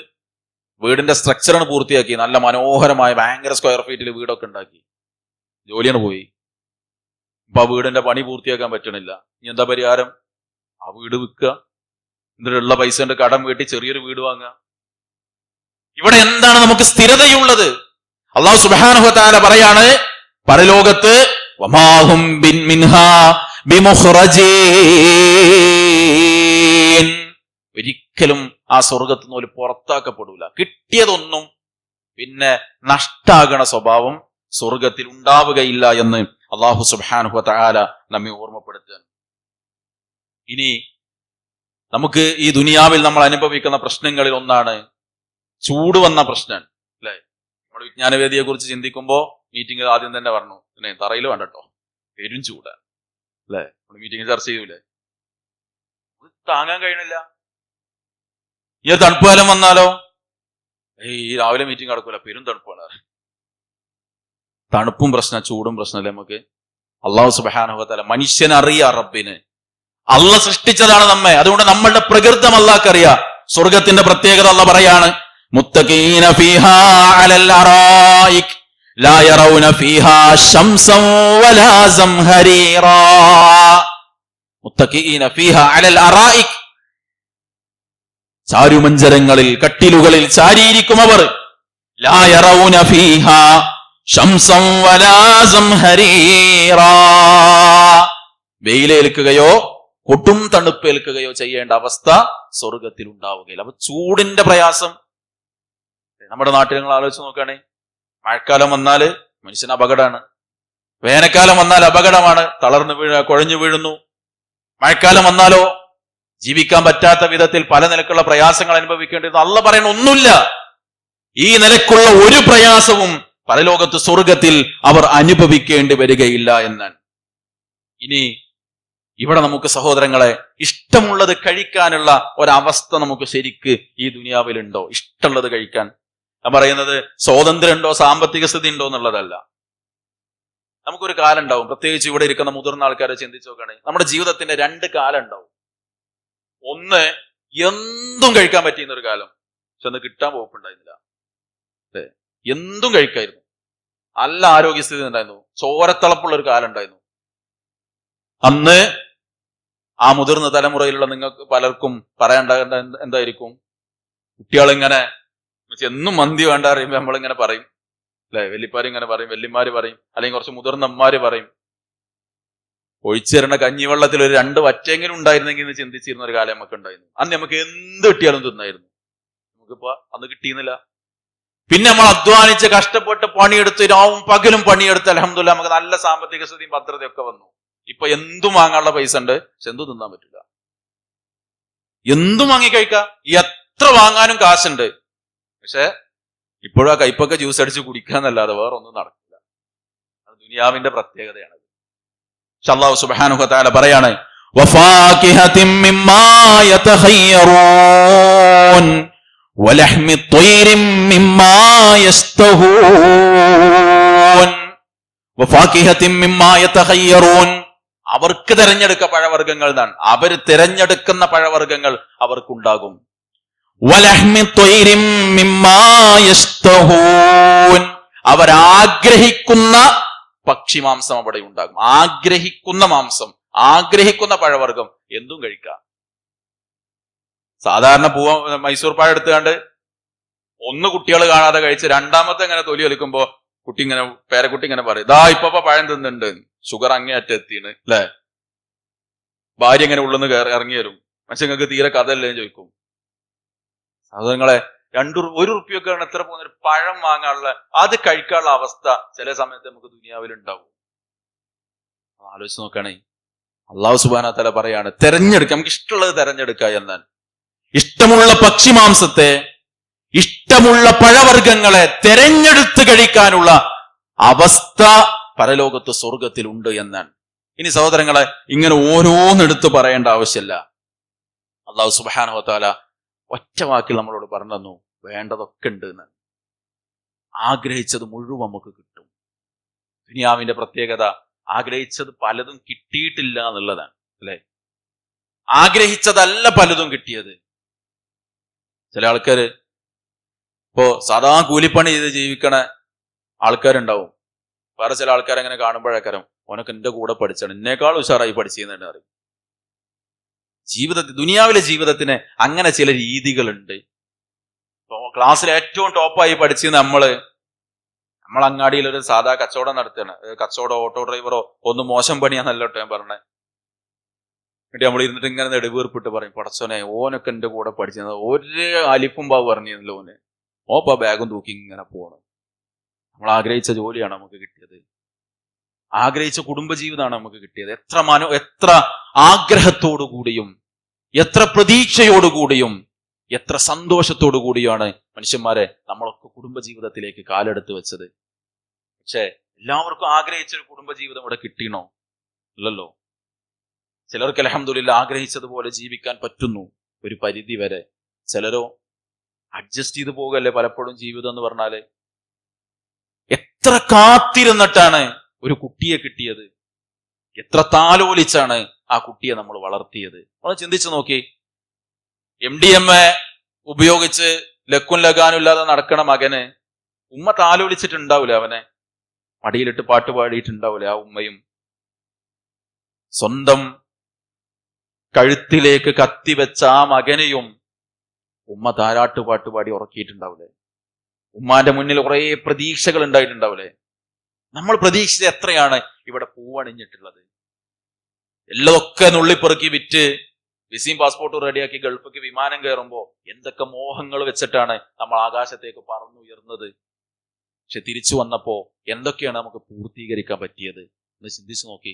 വീടിന്റെ സ്ട്രക്ചറാണ് പൂർത്തിയാക്കി, നല്ല മനോഹരമായ ഭയങ്കര സ്ക്വയർ ഫീറ്റിൽ വീടൊക്കെ ഉണ്ടാക്കി, ജോലിയാണ് പോയി. ഇപ്പൊ ആ വീടിന്റെ പണി പൂർത്തിയാക്കാൻ പറ്റണില്ല. ഇനി എന്താ പരിഹാരം? ആ വീട് വിൽക്കുക, എന്നിട്ടുള്ള പൈസന്റെ കടം വീട്ടി ചെറിയൊരു വീട് വാങ്ങുക. ഇവിടെ എന്താണ് നമുക്ക് സ്ഥിരതയുള്ളത്? അല്ലാഹു സുബ്ഹാനഹു വ തആല പറയാണ് പരലോകത്ത്, വമാഹും മിൻഹാ ബിമുഖ്റജീൻ. ഒരിക്കലും ആ സ്വർഗത്തിൽ നിന്ന് പുറത്താക്കപ്പെടൂല. കിട്ടിയതൊന്നും പിന്നെ നഷ്ടാകണ സ്വഭാവം സ്വർഗത്തിൽ ഉണ്ടാവുകയില്ല എന്ന് അല്ലാഹു സുബ്ഹാനഹു വ തആല നമ്മെ ഓർമ്മപ്പെടുത്തുകയാണ്. ഇനി നമുക്ക് ഈ ദുനിയാവിൽ നമ്മൾ അനുഭവിക്കുന്ന പ്രശ്നങ്ങളിൽ ഒന്നാണ് ചൂട് വന്ന പ്രശ്നം, അല്ലെ? നമ്മൾ വിജ്ഞാനവേദിയെ കുറിച്ച് ചിന്തിക്കുമ്പോ മീറ്റിംഗിൽ ആദ്യം തന്നെ പറഞ്ഞു, പിന്നെ തറയിൽ വേണ്ടട്ടോ, പെരും ചൂടാണ്, അല്ലെ? നമ്മൾ മീറ്റിംഗിൽ ചർച്ച ചെയ്യൂലേ? താങ്ങാൻ കഴിയണില്ല. ഈ തണുപ്പ് കാലം വന്നാലോ, ഈ രാവിലെ മീറ്റിംഗ് നടക്കൂല, പെരും തണുപ്പാണ്. തണുപ്പും പ്രശ്നം, ചൂടും പ്രശ്നമല്ലേ നമുക്ക്? അല്ലാഹു സുബ്ഹാനഹു വ തആല മനുഷ്യനറിയാ, റബ്ബിന് അള്ളാഹ് സൃഷ്ടിച്ചതാണ് നമ്മെ, അതുകൊണ്ട് നമ്മളുടെ പ്രകൃതം അല്ലാഹ്ക്കറിയാം. സ്വർഗത്തിന്റെ പ്രത്യേകത അള്ളാഹ് പറയാണ്, മുത്തഖീന ഫീഹാ അലൽ അറായിക് ലാ യറൗന ഫീഹാ ശംസൻ വലാ സംഹരീറാ. മുത്തഖീന ഫീഹാ അലൽ അറായിക്, ചാരുമഞ്ചരങ്ങളിൽ, കട്ടിലുകളിൽ ചാരിയിരിക്കും അവർ. ലാ യറൗന ഫീഹാ ശംസൻ വലാ സംഹരീറാ. വെയിലേൽക്കുകയോ ഒട്ടും തണുപ്പേൽക്കുകയോ ചെയ്യേണ്ട അവസ്ഥ സ്വർഗത്തിൽ ഉണ്ടാവുകയില്ല. അപ്പൊ ചൂടിന്റെ പ്രയാസം നമ്മുടെ നാട്ടിൽ നിങ്ങൾ ആലോചിച്ച് നോക്കുകയാണെ, മഴക്കാലം വന്നാല് മനുഷ്യന് അപകടമാണ്, വേനൽക്കാലം വന്നാൽ അപകടമാണ്, കുഴഞ്ഞു വീഴുന്നു. മഴക്കാലം വന്നാലോ ജീവിക്കാൻ പറ്റാത്ത വിധത്തിൽ പല നിലക്കുള്ള പ്രയാസങ്ങൾ അനുഭവിക്കേണ്ടിരുന്നു. അള്ളാഹ് പറയുന്ന ഒന്നുമില്ല, ഈ നിലക്കുള്ള ഒരു പ്രയാസവും പരലോകത്ത് സ്വർഗത്തിൽ അവർ അനുഭവിക്കേണ്ടി വരികയില്ല എന്നാണ്. ഇനി ഇവിടെ നമുക്ക് സഹോദരങ്ങളെ ഇഷ്ടമുള്ളത് കഴിക്കാനുള്ള ഒരവസ്ഥ നമുക്ക് ശരിക്ക് ഈ ദുനിയാവിലുണ്ടോ? ഇഷ്ടമുള്ളത് കഴിക്കാൻ ഞാൻ പറയുന്നത് സ്വാതന്ത്ര്യം ഉണ്ടോ, സാമ്പത്തിക സ്ഥിതി ഉണ്ടോ എന്നുള്ളതല്ല. നമുക്കൊരു കാലം ഉണ്ടാവും, പ്രത്യേകിച്ച് ഇവിടെ ഇരിക്കുന്ന മുതിർന്ന ആൾക്കാരെ ചിന്തിച്ചു നോക്കുകയാണെങ്കിൽ നമ്മുടെ ജീവിതത്തിന്റെ 2 കാലം ഉണ്ടാവും. ഒന്ന്, എന്തും കഴിക്കാൻ പറ്റിയെന്നൊരു കാലം, പക്ഷെ അന്ന് കിട്ടാൻ വകുപ്പുണ്ടായിരുന്നില്ല. എന്തും കഴിക്കായിരുന്നു, നല്ല ആരോഗ്യസ്ഥിതി ഉണ്ടായിരുന്നു, ചോരത്തിളപ്പുള്ള ഒരു കാലം ഉണ്ടായിരുന്നു. അന്ന് ആ മുതിർന്ന തലമുറയിലുള്ള നിങ്ങൾക്ക് പലർക്കും പറയാനുണ്ടാകേണ്ട എന്തായിരിക്കും? കുട്ടികളിങ്ങനെ എന്നും മന്തി വേണ്ട അറിയുമ്പോ നമ്മളിങ്ങനെ പറയും, അല്ലെ? വല്യപ്പാരിങ്ങനെ പറയും, വല്യമാര് പറയും, അല്ലെങ്കിൽ കുറച്ച് മുതിർന്ന അമ്മമാര് പറയും, ഒഴിച്ചു തരുന്ന കഞ്ഞിവെള്ളത്തിൽ ഒരു 2 വറ്റെങ്കിലും ഉണ്ടായിരുന്നെങ്കിൽ എന്ന് ചിന്തിച്ചിരുന്ന ഒരു കാലം നമുക്ക് ഉണ്ടായിരുന്നു. അന്ന് നമുക്ക് എന്ത് കിട്ടിയാലും തിന്നായിരുന്നു. നമുക്കിപ്പോ അന്ന് കിട്ടിയിരുന്നില്ല. പിന്നെ നമ്മൾ അധ്വാനിച്ച് കഷ്ടപ്പെട്ട് പണിയെടുത്ത് രാവും പകലും പണിയെടുത്ത് അൽഹംദുലില്ലാഹ് നമുക്ക് നല്ല സാമ്പത്തിക സ്ഥിതിയും ഭദ്രതയൊക്കെ വന്നു. ഇപ്പൊ എന്തും വാങ്ങാനുള്ള പൈസ ഉണ്ട്, പക്ഷെ എന്തും തിന്നാൻ പറ്റില്ല. എന്തും വാങ്ങി കഴിക്കാം, എത്ര വാങ്ങാനും കാശുണ്ട്, പക്ഷെ ഇപ്പോഴും ആ കയ്പൊക്കെ ജ്യൂസ് അടിച്ച് കുടിക്കാന്നല്ലാതെ വേറെ ഒന്നും നടക്കില്ല. ദുനിയാവിന്റെ പ്രത്യേകതയാണ്. അല്ലാഹു സുബ്ഹാനഹു വ തആല പറയാണ് വഫാകിഹതിൻ മിമ്മാ യതഖയ്യറൂൻ വലഹ്മി ത്വയ്രിൻ മിമ്മാ യസ്തഹൂൻ. വഫാകിഹതിൻ മിമ്മാ യതഖയ്യറൂൻ, അവർക്ക് തിരഞ്ഞെടുക്ക പഴവർഗ്ഗങ്ങൾ എന്നാണ്. അവർ തിരഞ്ഞെടുക്കുന്ന പഴവർഗ്ഗങ്ങൾ അവർക്കുണ്ടാകും. വലഹ്മി ത്വയ്രിൻ മിമ്മാ യസ്തഹൂൻ, അവരാഗ്രഹിക്കുന്ന പക്ഷിമാംസം അവിടെ ഉണ്ടാകും. ആഗ്രഹിക്കുന്ന മാംസം, ആഗ്രഹിക്കുന്ന പഴവർഗ്ഗം എന്തും കഴിക്കാം. സാധാരണ മൈസൂർ പഴം എടുത്തുകൊണ്ട് ഒന്ന് കുട്ടികൾ കാണാതെ കഴിച്ച് രണ്ടാമത്തെ ഇങ്ങനെ തൊലി വലിക്കുമ്പോ പേരക്കുട്ടി ഇങ്ങനെ പറയും, ഇതാ ഇപ്പൊ പഴം തിന്നുണ്ട്, ഷുഗർ അങ്ങേയറ്റം എത്തിയാണ് അല്ലെ. ഭാര്യ ഇങ്ങനെ ഉള്ളിന്ന് ഇറങ്ങി വരും, പക്ഷെ നിങ്ങൾക്ക് തീരെ കഥയല്ലേ ചോദിക്കും. സഹോദരങ്ങളെ, 1 റുപ്യൊക്കെയാണ് എത്ര പോകുന്ന ഒരു പഴം വാങ്ങാനുള്ള, അത് കഴിക്കാനുള്ള അവസ്ഥ ചില സമയത്ത് നമുക്ക് ദുനിയാവിൽ ഉണ്ടാവും. ആലോചിച്ച് നോക്കണേ. അല്ലാഹു സുബ്ഹാനഹു വ തആല പറയാണ് തെരഞ്ഞെടുക്കുക, നമുക്ക് ഇഷ്ടമുള്ളത് തെരഞ്ഞെടുക്കുക എന്നാൽ. ഇഷ്ടമുള്ള പക്ഷിമാംസത്തെ, ഇഷ്ടമുള്ള പഴവർഗ്ഗങ്ങളെ തെരഞ്ഞെടുത്ത് കഴിക്കാനുള്ള അവസ്ഥ പരലോകത്ത് സ്വർഗത്തിൽ ഉണ്ട് എന്നാണ്. ഇനി സഹോദരങ്ങളെ, ഇങ്ങനെ ഓരോന്നെടുത്ത് പറയേണ്ട ആവശ്യമില്ല. അല്ലാഹു സുബ്ഹാനഹു വ തആല ഒറ്റ വാക്കിൽ നമ്മളോട് പറഞ്ഞു തന്നു, വേണ്ടതൊക്കെ ഉണ്ട് എന്ന്. ആഗ്രഹിച്ചത് മുഴുവൻ നമുക്ക് കിട്ടും. ദുനിയാവിന്റെ പ്രത്യേകത ആഗ്രഹിച്ചത് പലതും കിട്ടിയിട്ടില്ല എന്നുള്ളതാണ് അല്ലെ. ആഗ്രഹിച്ചതല്ല പലതും കിട്ടിയത്. ചില ആൾക്കാര് ഇപ്പോ സാധാ കൂലിപ്പണി ചെയ്ത് ജീവിക്കണ ആൾക്കാരുണ്ടാവും. വേറെ ചില ആൾക്കാരെങ്ങനെ കാണുമ്പോഴേക്കാരം ഓനൊക്കെ എന്റെ കൂടെ പഠിച്ചാണ്, എന്നേക്കാൾ ഉഷാറായി പഠിച്ചെന്ന് അറിയും. ദുനിയാവിലെ ജീവിതത്തിന് അങ്ങനെ ചില രീതികളുണ്ട്. ഇപ്പൊ ക്ലാസ്സിൽ ഏറ്റവും ടോപ്പായി പഠിച്ചത് നമ്മൾ അങ്ങാടിയിൽ ഒരു സാധാ കച്ചവടം നടത്തുകയാണ്. കച്ചവടം ഓട്ടോ ഡ്രൈവറോ ഒന്നും മോശം പണിയാന്നല്ലോ ഞാൻ പറഞ്ഞേ. എന്നിട്ട് നമ്മൾ ഇരുന്നിട്ട് ഇങ്ങനെ നെടുവീർപ്പിട്ട് പറയും, പടച്ചോനെ ഓനൊക്കെ എന്റെ കൂടെ പഠിച്ചത് ഒരു അലിപ്പും പാവ് പറഞ്ഞിരുന്നല്ലോ ഓന്, ഓപ്പ ബാഗും തൂക്കി ഇങ്ങനെ പോകണം. നമ്മൾ ആഗ്രഹിച്ച ജോലിയാണ് നമുക്ക് കിട്ടിയത്, ആഗ്രഹിച്ച കുടുംബജീവിതമാണ് നമുക്ക് കിട്ടിയത്. എത്ര ആഗ്രഹത്തോടു കൂടിയും എത്ര പ്രതീക്ഷയോടുകൂടിയും എത്ര സന്തോഷത്തോടു കൂടിയാണ് മനുഷ്യന്മാരെ നമ്മളൊക്കെ കുടുംബജീവിതത്തിലേക്ക് കാലെടുത്ത് വെച്ചത്. പക്ഷെ എല്ലാവർക്കും ആഗ്രഹിച്ചൊരു കുടുംബജീവിതം ഇവിടെ കിട്ടിയണോ? ഇല്ലല്ലോ. ചിലർക്ക് അൽഹംദുലില്ലാ ആഗ്രഹിച്ചതുപോലെ ജീവിക്കാൻ പറ്റുന്നു ഒരു പരിധി വരെ. ചിലരോ അഡ്ജസ്റ്റ് ചെയ്ത് പോകല്ലേ പലപ്പോഴും ജീവിതം എന്ന് പറഞ്ഞാല്. എത്ര കാത്തിരുന്നിട്ടാണ് ഒരു കുട്ടിയെ കിട്ടിയത്, എത്ര താലോലിച്ചാണ് ആ കുട്ടിയെ നമ്മൾ വളർത്തിയത്. നമ്മൾ ചിന്തിച്ചു നോക്കി. MDMA ഉപയോഗിച്ച് ലക്കും ലഗാനും ഇല്ലാതെ നടക്കണ മകന് ഉമ്മ താലോലിച്ചിട്ടുണ്ടാവില്ല, അവനെ മടിയിലിട്ട് പാട്ട് പാടിയിട്ടുണ്ടാവില്ല ആ ഉമ്മയും. സ്വന്തം കഴുത്തിലേക്ക് കത്തിവെച്ച ആ മകനെയും ഉമ്മ താരാട്ട് പാട്ട് പാടി ഉറക്കിയിട്ടുണ്ടാവില്ലേ. ഉമ്മാന്റെ മുന്നിൽ കുറെ പ്രതീക്ഷകൾ ഉണ്ടായിട്ടുണ്ടാവില്ലേ. നമ്മൾ പ്രതീക്ഷിച്ചത് എത്രയാണ് ഇവിടെ പൂവണിഞ്ഞിട്ടുള്ളത്. എല്ലതൊക്കെ നുള്ളിപ്പെറുക്കി വിറ്റ് വിസയും പാസ്പോർട്ടും റെഡിയാക്കി ഗൾഫിക്ക് വിമാനം കയറുമ്പോ എന്തൊക്കെ മോഹങ്ങൾ വെച്ചിട്ടാണ് നമ്മൾ ആകാശത്തേക്ക് പറന്നുയർന്നത്. പക്ഷെ തിരിച്ചു വന്നപ്പോ എന്തൊക്കെയാണ് നമുക്ക് പൂർത്തീകരിക്കാൻ പറ്റിയത് എന്ന് ചിന്തിച്ചു നോക്കി.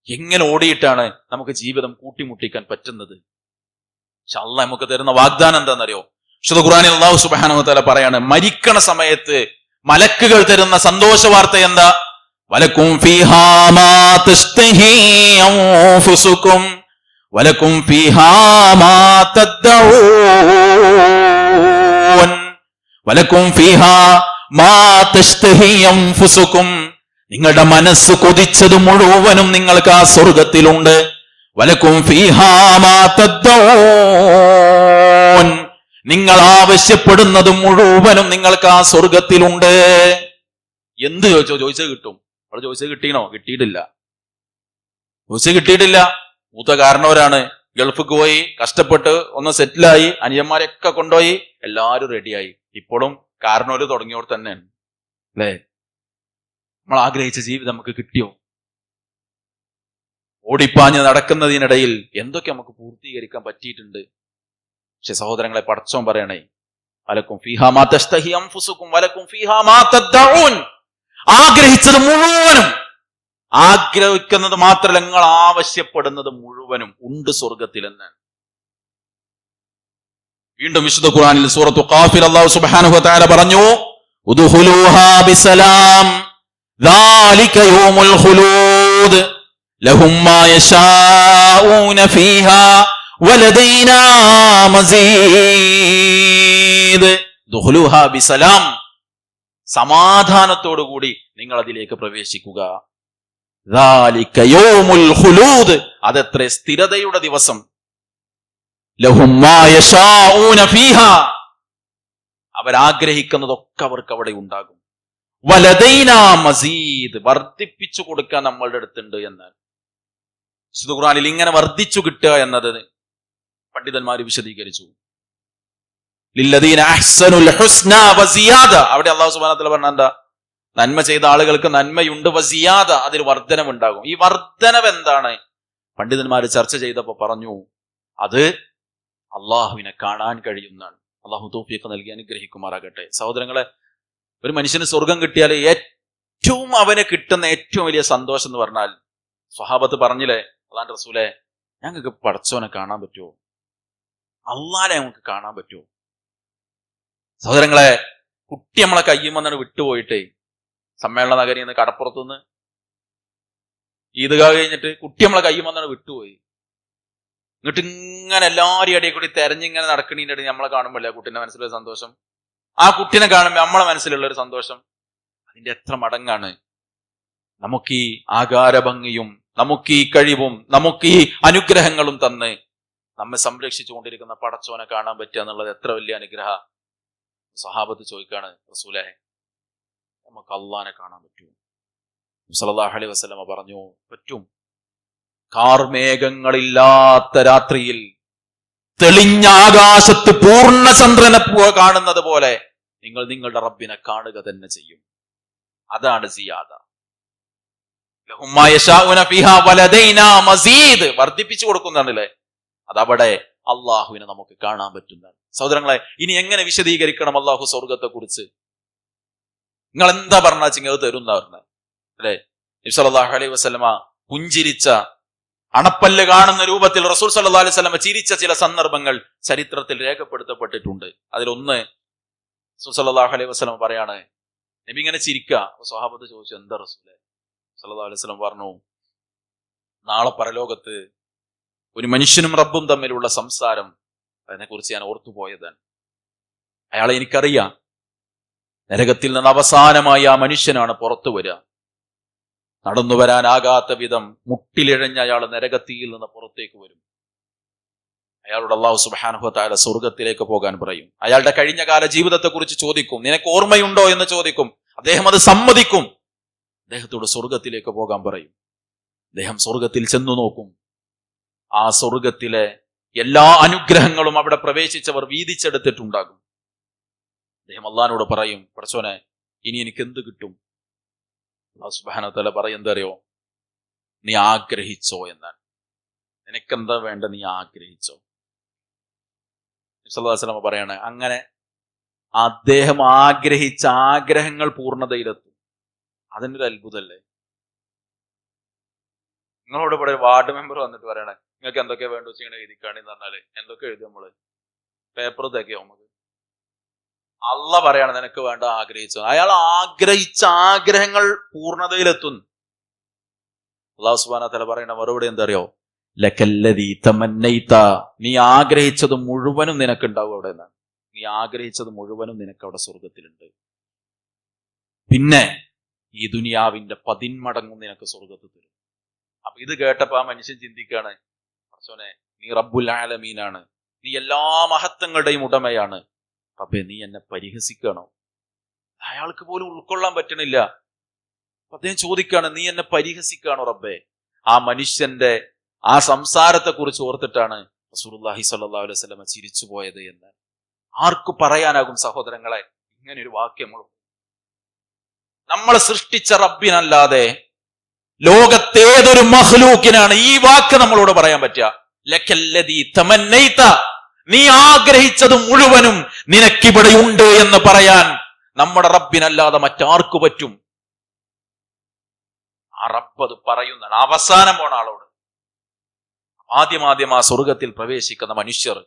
എങ്ങനെ ഓടിയിട്ടാണ് നമുക്ക് ജീവിതം കൂട്ടിമുട്ടിക്കാൻ പറ്റുന്നത്? പക്ഷെ അല്ലാഹ് നമുക്ക് തരുന്ന വാഗ്ദാനം എന്താണെന്നറിയോ? വിശുദ്ധ ഖുർആനിൽ അല്ലാഹു സുബ്ഹാനഹു വ തആല പറയാണ്, മരിക്കണ സമയത്ത് മലക്കുകൾ തരുന്ന സന്തോഷ വാർത്ത എന്താ? വലക്കും ഫീഹാ മാ തസ്തഹി അൻഫുസുകും വലക്കും ഫീഹാ മാ തദ്ദഊൻ വലക്കും ഫീഹാ മാ തസ്തഹി അൻഫുസുകും, നിങ്ങളുടെ മനസ്സ് കൊതിച്ചത് മുഴുവനും നിങ്ങൾക്ക് ആ സ്വർഗത്തിലുണ്ട്. വലക്കും ഫീഹാ മാ തദ്ദഊൻ, നിങ്ങൾ ആവശ്യപ്പെടുന്നത് മുഴുവനും നിങ്ങൾക്ക് ആ സ്വർഗത്തിലുണ്ട്. എന്ത് ചോദിച്ചത് കിട്ടും. അവിടെ ചോദിച്ചത് കിട്ടീനോ? കിട്ടിയിട്ടില്ല. ചോദിച്ചത് കിട്ടിയിട്ടില്ല. മൂത്ത കാരണവരാണ്, ഗൾഫിക്ക് പോയി കഷ്ടപ്പെട്ട് ഒന്ന് സെറ്റിലായി, അനിയന്മാരെയൊക്കെ കൊണ്ടുപോയി, എല്ലാവരും റെഡിയായി. ഇപ്പോഴും കാരണവര് തുടങ്ങിയവർ തന്നെയാണ് അല്ലേ. നമ്മൾ ആഗ്രഹിച്ച ജീവിതം നമുക്ക് കിട്ടിയോ? ഓടിപ്പാഞ്ഞ് നടക്കുന്നതിനിടയിൽ എന്തൊക്കെ നമുക്ക് പൂർത്തീകരിക്കാൻ പറ്റിയിട്ടുണ്ട്. പക്ഷെ സഹോദരങ്ങളെ, പടച്ചോൻ പറയണേ, വലക്കും ഫീഹാ മാ തസ്തഹി അൻഫുസുകും വലക്കും ഫീഹാ മാ തദ്ദഊൻ, ആഗ്രഹിച്ചത് മുഴുവനും, ആഗ്രഹിക്കുന്നത് മാത്രമല്ല നിങ്ങൾ ആവശ്യപ്പെടുന്നത് മുഴുവനും ഉണ്ട് സ്വർഗത്തിൽ എന്ന്. വീണ്ടും വിശുദ്ധ ഖുർആനിൽ സൂറത്തു ഖാഫിർ അല്ലാഹു സുബ്ഹാനഹു വ തആല പറഞ്ഞു, ഉദ്ഖുലൂഹാ ബിസലാം, ذلك يوم الخلود لهم ما يشاءون فيها ولدينا مزيد ദുഖുലുഹാ ബിസലാം. സമാധാനത്തോടുകൂടി നിങ്ങൾ അതിലേക്ക് പ്രവേശിക്കുക. ദാലിക യൗമുൽ ഖുലൂദ്, അതെത്ര സ്ഥിരതയുടെ ദിവസം. ലഹും മാ യശാഊന ഫീഹാ, അവരാഗ്രഹിക്കുന്നതൊക്കെ അവർക്ക് അവിടെ ഉണ്ടാകും. വലദൈനാ മസീദ്, വർദ്ധിപ്പിച്ചു കൊടുക്കാൻ നമ്മളുടെ അടുത്തുണ്ട് എന്നാൽ. വിശുദ്ധ ഖുർആനിൽ ഇങ്ങനെ വർദ്ധിച്ചു കിട്ടുക എന്നത് പണ്ഡിതന്മാർ വിശദീകരിച്ചു. ലില്ലദീന അഹ്സനുൽ ഹുസ്ന വസിയാദ, അവിടെ അല്ലാഹു സുബ്ഹാനഹു വ തആല പറഞ്ഞ എന്താ? നന്മ ചെയ്ത ആളുകൾക്ക് നന്മയുണ്ട്, വസിയാദ, അതിൽ വർധനവുണ്ടാകും. ഈ വർധനവ് എന്താണ്? പണ്ഡിതന്മാർ ചർച്ച ചെയ്തപ്പോൾ പറഞ്ഞു, അത് അള്ളാഹുവിനെ കാണാൻ കഴിയുന്നതാണ്. അള്ളാഹു തൗഫീഖ് നൽകി അനുഗ്രഹിക്കുമാറാകട്ടെ. സഹോദരങ്ങളെ, ഒരു മനുഷ്യന് സ്വർഗം കിട്ടിയാൽ ഏറ്റവും അവന് കിട്ടുന്ന ഏറ്റവും വലിയ സന്തോഷം എന്ന് പറഞ്ഞാൽ, സ്വഹാബത്ത് പറഞ്ഞില്ലേ, അല്ലാഹുവിന്റെ റസൂലേ, ഞങ്ങൾക്ക് പടച്ചോനെ കാണാൻ പറ്റുമോ? അള്ളാനെ നമുക്ക് കാണാൻ പറ്റുമോ? സഹോദരങ്ങളെ, കുട്ടി നമ്മളെ കയ്യും വന്നാണ് വിട്ടുപോയിട്ടേ, സമ്മേളന നഗരിയിൽ നിന്ന് കടപ്പുറത്തുനിന്ന് ഈദ്ഗാഹ് കഴിഞ്ഞിട്ട് കുട്ടി നമ്മളെ കയ്യും വന്നാണ് വിട്ടുപോയി. എന്നിട്ട് ഇങ്ങനെ എല്ലാവരും ഇടയിൽ കൂടി തെരഞ്ഞിങ്ങനെ നടക്കണീൻ്റെ ഇടയിൽ നമ്മളെ കാണുമ്പോഴല്ലേ കുട്ടീന്റെ മനസ്സിലുള്ള സന്തോഷം. ആ കുട്ടീനെ കാണുമ്പോൾ നമ്മളെ മനസ്സിലുള്ള ഒരു സന്തോഷം അതിന്റെ എത്ര മടങ്ങാണ്. നമുക്ക് ഈ ആകാരഭംഗിയും നമുക്ക് ഈ കഴിവും നമുക്ക് ഈ അനുഗ്രഹങ്ങളും തന്ന് നമ്മെ സംരക്ഷിച്ചുകൊണ്ടിരിക്കുന്ന പടച്ചോനെ കാണാൻ പറ്റുക എന്നുള്ളത് എത്ര വലിയ അനുഗ്രഹ. സഹാബത്ത് ചോദിക്കാണ്, റസൂലേ, നമുക്ക് അള്ളാനെ കാണാൻ പറ്റുമോ? സല്ലല്ലാഹു അലൈഹി വസല്ലമ പറഞ്ഞു, പറ്റും. കാർമേഘങ്ങളില്ലാത്ത രാത്രിയിൽ തെളിഞ്ഞ ആകാശത്ത് പൂർണ്ണചന്ദ്രനെ കാണുന്നത് പോലെ നിങ്ങൾ നിങ്ങളുടെ റബ്ബിനെ കാണുക തന്നെ ചെയ്യും. അതാണ് സിയാദ. ലഹും മാ യശാഊന ഫീഹാ വലദൈനാ മസീദ്, വർദ്ധിപ്പിച്ചു കൊടുക്കുന്നതാണല്ലേ. അതവിടെ അള്ളാഹുവിനെ നമുക്ക് കാണാൻ പറ്റുന്നതാണ്. സഹോദരങ്ങളെ, ഇനി എങ്ങനെ വിശദീകരിക്കണം അള്ളാഹു സ്വർഗത്തെ കുറിച്ച്? നിങ്ങൾ എന്താ പറഞ്ഞാൽ അത് തരും എന്നാ പറഞ്ഞത് അല്ലെ? നബി സല്ലല്ലാഹു അലൈഹി വസല്ലമ പുഞ്ചിരിച്ച, അണപ്പല്ല് കാണുന്ന രൂപത്തിൽ റസൂൽ സല്ലല്ലാഹു അലൈഹി വസല്ലമ ചിരിച്ച ചില സന്ദർഭങ്ങൾ ചരിത്രത്തിൽ രേഖപ്പെടുത്തപ്പെട്ടിട്ടുണ്ട്. അതിലൊന്ന് റസൂൽ സല്ലല്ലാഹു അലൈഹി വസല്ലമ പറയാണ്, നബി ഇങ്ങനെ ചിരിക്കുക. സ്വഹാബത്ത് ചോദിച്ചു, എന്താ റസൂലേ? സല്ലല്ലാഹു അലൈഹി വസല്ലം പറഞ്ഞു, നാളെ പരലോകത്ത് ഒരു മനുഷ്യനും റബ്ബും തമ്മിലുള്ള സംസാരം, അതിനെക്കുറിച്ച് ഞാൻ ഓർത്തുപോയതാണ്. അയാളെ എനിക്കറിയാം. നരകത്തിൽ നിന്ന് അവസാനമായി ആ മനുഷ്യനാണ് പുറത്തു വരിക. നടന്നു വരാനാകാത്ത വിധം മുട്ടിലിഴഞ്ഞ അയാൾ നരകത്തിയിൽ നിന്ന് പുറത്തേക്ക് വരും. അയാളോട് അല്ലാഹു സുബ്ഹാനഹു വ തആല സ്വർഗത്തിലേക്ക് പോകാൻ പറയും. അയാളുടെ കഴിഞ്ഞ കാല ജീവിതത്തെ കുറിച്ച് ചോദിക്കും, നിനക്ക് ഓർമ്മയുണ്ടോ എന്ന് ചോദിക്കും. അദ്ദേഹം അത് സമ്മതിക്കും. അദ്ദേഹത്തോട് സ്വർഗത്തിലേക്ക് പോകാൻ പറയും. അദ്ദേഹം സ്വർഗത്തിൽ ചെന്നു നോക്കും. ആ സ്വർഗത്തിലെ എല്ലാ അനുഗ്രഹങ്ങളും അവിടെ പ്രവേശിച്ചവർ വീതിച്ചെടുത്തിട്ടുണ്ടാകും. അദ്ദേഹം അള്ളാഹിനോട് പറയും, പടച്ചോനെ, ഇനി എനിക്ക് എന്ത് കിട്ടും? അല്ലാഹു സുബ്ഹാനഹു വ തആല പറയും, എന്തറിയോ? നീ ആഗ്രഹിച്ചോ എന്നാണ്. നിനക്കെന്താ വേണ്ട, നീ ആഗ്രഹിച്ചോ. നബി സല്ലല്ലാഹു അലൈഹി വസല്ലം പറയാണ്, അങ്ങനെ അദ്ദേഹം ആഗ്രഹിച്ച ആഗ്രഹങ്ങൾ പൂർണ്ണതയിലെത്തും. അതിനൊരു അത്ഭുതമല്ലേ? നിങ്ങളോട് ഇവിടെ വാർഡ് മെമ്പർ വന്നിട്ട് പറയണേ, നിങ്ങൾക്ക് എന്തൊക്കെ വേണ്ട വെച്ചിങ്ങനെ എഴുതിക്കാണെന്ന് പറഞ്ഞാല് എന്തൊക്കെ എഴുതി നമ്മള് പേപ്പർ തേക്കോ? നമുക്ക് അള്ളാഹ് പറയാണ്, നിനക്ക് വേണ്ട ആഗ്രഹിച്ചു. അയാൾ ആഗ്രഹിച്ച ആഗ്രഹങ്ങൾ പൂർണ്ണതയിലെത്തുന്നു. അല്ലാഹു സുബ്ഹാനഹു വ തആല പറയുന്ന മറുപടി എന്താ അറിയോ? ലകല്ലദീ തമന്നൈത, നീ ആഗ്രഹിച്ചത് മുഴുവനും നിനക്കുണ്ടാവും അവിടെ എന്നാണ്. നീ ആഗ്രഹിച്ചത് മുഴുവനും നിനക്ക് അവിടെ സ്വർഗത്തിലുണ്ട്. പിന്നെ ഈ ദുനിയാവിന്റെ 10 മടങ്ങും നിനക്ക് സ്വർഗത്തിൽ തരും. അപ്പൊ ഇത് കേട്ടപ്പോ ആ മനുഷ്യൻ ചിന്തിക്കാണ്, പടച്ചോനെ, നീ റബ്ബുൽ ആലമീനാണ്, നീ എല്ലാ മഹത്വങ്ങളുടെയും ഉടമയാണ്. റബ്ബേ, നീ എന്നെ പരിഹസിക്കണോ? അയാൾക്ക് പോലും ഉൾക്കൊള്ളാൻ പറ്റണില്ല. അദ്ദേഹം ചോദിക്കാണ്, നീ എന്നെ പരിഹസിക്കാണോ റബ്ബേ? ആ മനുഷ്യന്റെ ആ സംസാരത്തെ കുറിച്ച് ഓർത്തിട്ടാണ് റസൂലുള്ളാഹി സ്വല്ലല്ലാഹു അലൈഹി വസല്ലം ചിരിച്ചു പോയത് എന്ന് ആർക്ക് പറയാനാകും സഹോദരങ്ങളെ? ഇങ്ങനെ ഒരു വാക്യം നമ്മളെ സൃഷ്ടിച്ച റബ്ബിനല്ലാതെ ലോകത്തേതൊരു മഖ്ലൂക്കിനാണ് ഈ വാക്ക് നമ്മളോട് പറയാൻ പറ്റുക? ലകല്ലദീ തമന്നൈത, നീ ആഗ്രഹിച്ചത് മുഴുവനും നിനക്കിവിടെ ഉണ്ട് എന്ന് പറയാൻ നമ്മുടെ റബ്ബിനല്ലാതെ മറ്റാർക്കു പറ്റും? ആ റബ്ബ് അത് പറയുന്നതാണ് അവസാനം പോണ ആളോട്. ആദ്യം ആ സ്വർഗത്തിൽ പ്രവേശിക്കുന്ന മനുഷ്യർ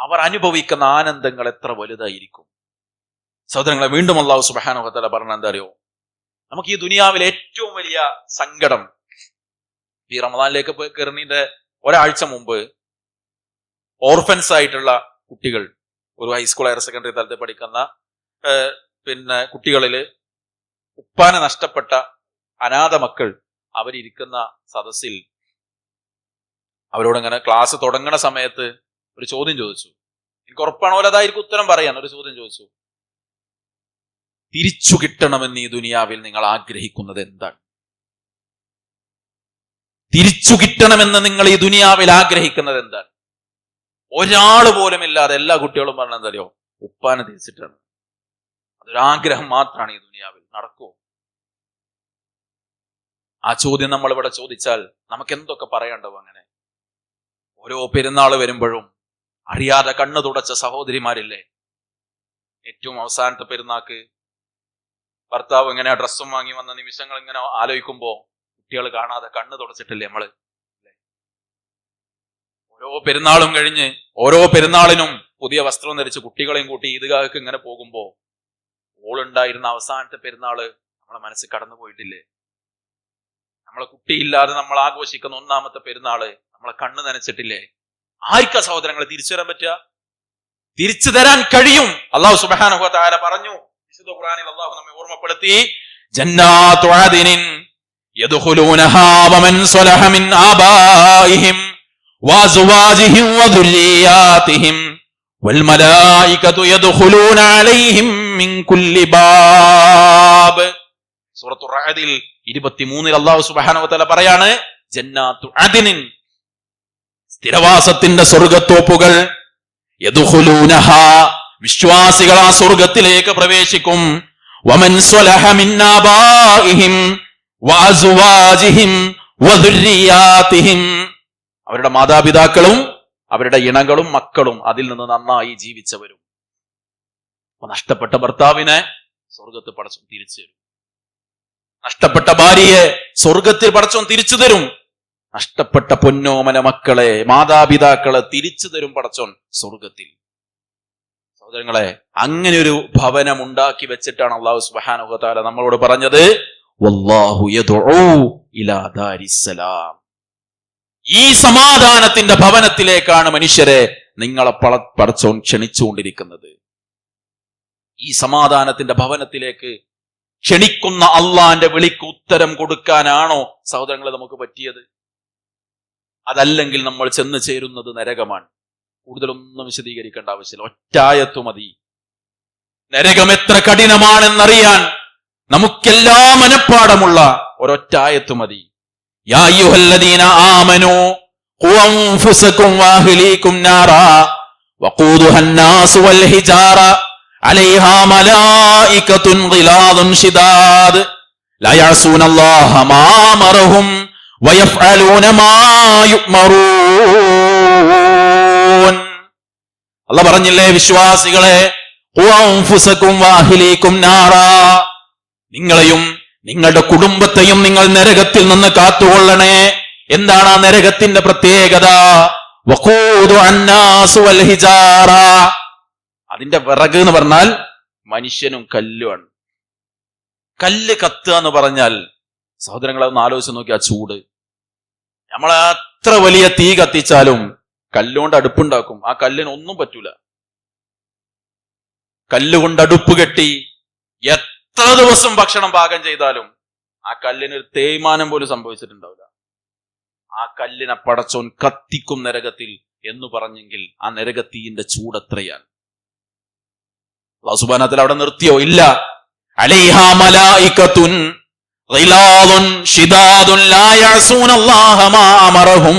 അവർ അനുഭവിക്കുന്ന ആനന്ദങ്ങൾ എത്ര വലുതായിരിക്കും. സഹോദരങ്ങളെ, വീണ്ടും അല്ലാഹു സുബ്ഹാനഹു വ തആല പറഞ്ഞ എന്താ അറിയോ? നമുക്ക് ഈ ദുനിയാവിലെ ഏറ്റവും വലിയ സങ്കടം, ഈ റമദാനിലേക്ക് കയറുന്നതിന്റെ ഒരാഴ്ച മുമ്പ് ഓർഫൻസ് ആയിട്ടുള്ള കുട്ടികൾ, ഒരു ഹൈസ്കൂൾ ഹയർ സെക്കൻഡറി തലത്തിൽ പഠിക്കുന്ന കുട്ടികളില് ഉപ്പാനെ നഷ്ടപ്പെട്ട അനാഥ മക്കൾ അവരിയ്ക്കുന്ന സദസ്സിൽ അവരോടിങ്ങനെ ക്ലാസ് തുടങ്ങണ സമയത്ത് ഒരു ചോദ്യം ചോദിച്ചു. എനിക്ക് ഉറപ്പാണ് പോലെ അതായിരിക്കും ഉത്തരം പറയാൻ. ഒരു ചോദ്യം ചോദിച്ചു, തിരിച്ചു കിട്ടണമെന്ന് ഈ ദുനിയാവിൽ നിങ്ങൾ ആഗ്രഹിക്കുന്നത് എന്താണ്? തിരിച്ചു കിട്ടണമെന്ന് നിങ്ങൾ ഈ ദുനിയാവിൽ ആഗ്രഹിക്കുന്നത് എന്താണ്? ഒരാൾ പോലും ഇല്ലാതെ എല്ലാ കുട്ടികളും പറഞ്ഞത് എന്തറിയോ? ഉപ്പാനെ തിരിച്ചിട്ടാണ്. അതൊരാഗ്രഹം മാത്രമാണ് ഈ ദുനിയാവിൽ. നടക്കുമോ? ആ ചോദ്യം നമ്മൾ ഇവിടെ ചോദിച്ചാൽ നമുക്ക് എന്തൊക്കെ പറയണ്ടാവും. അങ്ങനെ ഓരോ പെരുന്നാൾ വരുമ്പോഴും അറിയാതെ കണ്ണു തുടച്ച സഹോദരിമാരില്ലേ? ഏറ്റവും അവസാനത്തെ പെരുന്നാക്ക് ഭർത്താവ് ഇങ്ങനെ ഡ്രസ്സും വാങ്ങി വന്ന നിമിഷങ്ങൾ ഇങ്ങനെ ആലോചിക്കുമ്പോ കുട്ടികൾ കാണാതെ കണ്ണ് തുടച്ചിട്ടില്ലേ നമ്മള്? ഓരോ പെരുന്നാളും കഴിഞ്ഞ് ഓരോ പെരുന്നാളിനും പുതിയ വസ്ത്രം ധരിച്ച് കുട്ടികളെയും കൂട്ടി ഈദ്ഗാഹ്ക്ക് ഇങ്ങനെ പോകുമ്പോ ഓളുണ്ടായിരുന്ന അവസാനത്തെ പെരുന്നാള് നമ്മളെ മനസ്സിൽ കടന്നു പോയിട്ടില്ലേ? നമ്മളെ കുട്ടിയില്ലാതെ നമ്മൾ ആഘോഷിക്കുന്ന ഒന്നാമത്തെ പെരുന്നാള് നമ്മളെ കണ്ണ് നനച്ചിട്ടില്ലേ? ആർക്കാ സഹോദരങ്ങളെ തിരിച്ചു തരാൻ പറ്റുക? തിരിച്ചു തരാൻ കഴിയും. അല്ലാഹു സുബ്ഹാനഹു വ തആല പറഞ്ഞു, വിശുദ്ധ ഖുർആനിൽ അല്ലാഹു നമ്മെ ഓർമ്മപ്പെടുത്തി, ജന്നാത്തു അദ്നിൻ യദ്ഖുലൂനഹാ വമൻ സ്വലഹ മിൻ ആബാഇഹിം വഅസ്വാജിഹിം വദുർരിയാതിഹിം വൽ മലായികതു യദ്ഖുലൂന അലൈഹിം മിൻ കുല്ലി ബാബ്. സൂറത്തുർ റഅദിൽ 23 അല്ലാഹു സുബ്ഹാനഹു വ തആല പറയാണ്, ജന്നാത്തു അദ്നിൻ, സ്ഥിരവാസത്തിന്റെ സ്വർഗത്തോപ്പുകൾ, യദ്ഖുലൂനഹാ, വിശ്വാസികൾ ആ സ്വർഗത്തിലേക്ക് പ്രവേശിക്കും, വമൻ സ്വലഹ മിൻ ആബാഇഹിം വഅസ്വാജിഹിം വദുർരിയാതിഹിം, അവരുടെ മാതാപിതാക്കളും അവരുടെ ഇണകളും മക്കളും അതിൽ നിന്ന് നന്നായി ജീവിച്ചവരും. അപ്പൊ നഷ്ടപ്പെട്ട ഭർത്താവിനെ സ്വർഗത്തിൽ പടച്ചോൻ തിരിച്ചു തരും. നഷ്ടപ്പെട്ട ഭാര്യയെ സ്വർഗത്തിൽ പടച്ചോൻ തിരിച്ചു തരും. നഷ്ടപ്പെട്ട പൊന്നോമന മക്കളെ, മാതാപിതാക്കളെ തിരിച്ചു തരും പടച്ചോൻ സ്വർഗത്തിൽ. സഹോദരങ്ങളെ, അങ്ങനെ ഒരു ഭവനം ഉണ്ടാക്കി വെച്ചിട്ടാണ് അല്ലാഹു സുബ്ഹാനഹു വ തആല നമ്മളോട് പറഞ്ഞത്, വല്ലാഹു യദ്ഉ ഇലാ ദാരിസ്സലാം. ഈ സമാധാനത്തിന്റെ ഭവനത്തിലേക്കാണ് മനുഷ്യരെ നിങ്ങളെ പടച്ചോൻ ക്ഷണിച്ചുകൊണ്ടിരിക്കുന്നത്. ഈ സമാധാനത്തിന്റെ ഭവനത്തിലേക്ക് ക്ഷണിക്കുന്ന അള്ളാന്റെ വിളിക്ക് ഉത്തരം കൊടുക്കാനാണോ സഹോദരങ്ങളെ നമുക്ക് പറ്റിയത്? അതല്ലെങ്കിൽ നമ്മൾ ചെന്ന് ചേരുന്നത് നരകമാണ്. കൂടുതലൊന്നും വിശദീകരിക്കേണ്ട ആവശ്യമില്ല, ഒറ്റായത്തു മതി. നരകം എത്ര കഠിനമാണെന്നറിയാൻ നമുക്കെല്ലാ മനപ്പാടമുള്ള ഒരൊറ്റായത്തു മതി. യാ അയ്യുഹല്ലദീന ആമനൂ ഖു അൻഫുസകും വഅഹ്ലീകും നാറാ വഖൂദുഹാ അന്നാസു വൽ ഹിജാറ അലൈഹാ മലായികത്തുൻ ഗിലാദുൻ ശിദാദ് ലാ യഅസൂനല്ലാഹ മാ അമറഹും വയഫ്അലൂന മാ യുഅ്മറൂൻ. അല്ലാഹ് പറഞ്ഞില്ലേ, വിശ്വാസികളെ, ഖു അൻഫുസകും വഅഹ്ലീകും നാറാ, നിങ്ങളെയും നിങ്ങളുടെ കുടുംബത്തെയും നിങ്ങൾ നരകത്തിൽ നിന്ന് കാത്തുകൊള്ളണേ. എന്താണ് ആ നരകത്തിന്റെ പ്രത്യേകത? വഖൂദു അന്നാസു വൽ ഹിജാറ, അതിന്റെ വിറക് എന്ന് പറഞ്ഞാൽ മനുഷ്യനും കല്ലുമാണ്. കല്ല് കത്തുക എന്ന് പറഞ്ഞാൽ സഹോദരങ്ങളെ ഒന്ന് ആലോചിച്ച് നോക്കി, ആ ചൂട്. നമ്മൾ എത്ര വലിയ തീ കത്തിച്ചാലും കല്ലുകൊണ്ട് അടുപ്പുണ്ടാക്കും, ആ കല്ലിന് ഒന്നും പറ്റൂല. കല്ലുകൊണ്ട് അടുപ്പ് കെട്ടി എത്ര ദിവസം ഭക്ഷണം പാകം ചെയ്താലും ആ കല്ലിന് ഒരു തേയ്മാനം പോലും സംഭവിച്ചിട്ടുണ്ടാവില്ല. ആ കല്ലിനെ പടച്ചോൻ കത്തിക്കും നരകത്തിൽ എന്ന് പറഞ്ഞെങ്കിൽ ആ നരകത്തീന്റെ ചൂടെത്രയാണ്? അല്ലാഹു സുബ്ഹാനഹു വ തആല അവിടെ നിർത്തിയോ? ഇല്ല. അലൈഹാ മലായികത്തുൻ ഗിലാദുൻ ശിദാദുൻ ലാ യഅസൂനല്ലാഹ മാ അമറഹും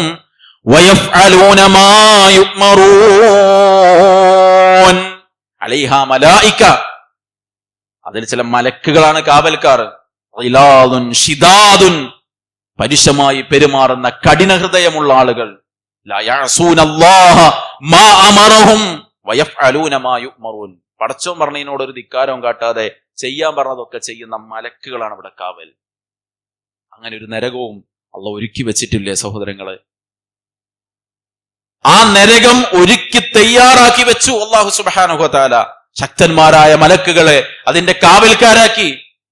വയഫ്അലൂന മാ യുഅ്മറൂൻ. അലൈഹാ മലായിക, അതിൽ ചില മലക്കുകളാണ് കാവൽക്കാർ. ഗിലാദുൻ ശിദാദുൻ, പരുഷമായി പെരുമാറുന്ന കഠിന ഹൃദയമുള്ള ആളുകൾ. ലാ യഅസൂനല്ലാഹ മാ അമറഹും വയഫ്അലൂന മാ യുഅ്മറൂൻ. പടച്ചോൻ പറഞ്ഞതിനോട് ഒരു ധിക്കാരവും കാട്ടാതെ ചെയ്യാൻ പറഞ്ഞതൊക്കെ ചെയ്യുന്ന മലക്കുകളാണ് ഇവിടെ കാവൽ. അങ്ങനെ ഒരു നരകവും അല്ലാഹു ഒരുക്കി വെച്ചിട്ടില്ലേ സഹോദരങ്ങളെ? ആ നരകം ഒരുക്കി തയ്യാറാക്കി വെച്ചു അല്ലാഹു സുബ്ഹാനഹു വ തആല. ശക്തന്മാരായ മലക്കുകളെ അതിന്റെ കാവൽക്കാരാക്കി.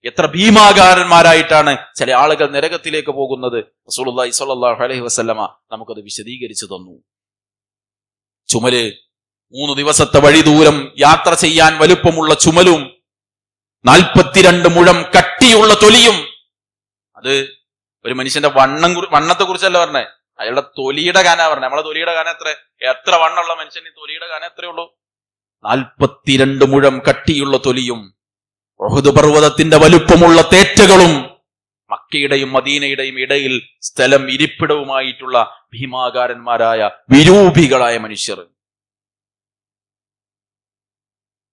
എത്ര ഭീമാകാരന്മാരായിട്ടാണ് ചില ആളുകൾ നരകത്തിലേക്ക് പോകുന്നത്. റസൂലുള്ളാഹി സ്വല്ലല്ലാഹു അലൈഹി വസല്ലമ നമുക്കത് വിശദീകരിച്ചു തന്നു. ചുമല്, 3 ദിവസത്തെ വഴി ദൂരം യാത്ര ചെയ്യാൻ വലുപ്പമുള്ള ചുമലും 42 മുഴം കട്ടിയുള്ള തൊലിയും. അത് ഒരു മനുഷ്യന്റെ വണ്ണത്തെ കുറിച്ചല്ല പറഞ്ഞേ, അയാളുടെ തൊലിയുടെ കന പറഞ്ഞേ. നമ്മളെ തൊലിയുടെ കന എത്ര വണ്ണമുള്ള മനുഷ്യന് തൊലിയുടെ കന എത്രയുള്ളൂ? 42 മുഴം കട്ടിയുള്ള തൊലിയും ഉഹുദ് പർവ്വതത്തിന്റെ വലുപ്പമുള്ള തേറ്റകളും മക്കയുടെയും മദീനയുടെയും ഇടയിൽ സ്ഥലം ഇരിപ്പിടവുമായിട്ടുള്ള ഭീമാകാരന്മാരായ വിരൂപികളായ മനുഷ്യർ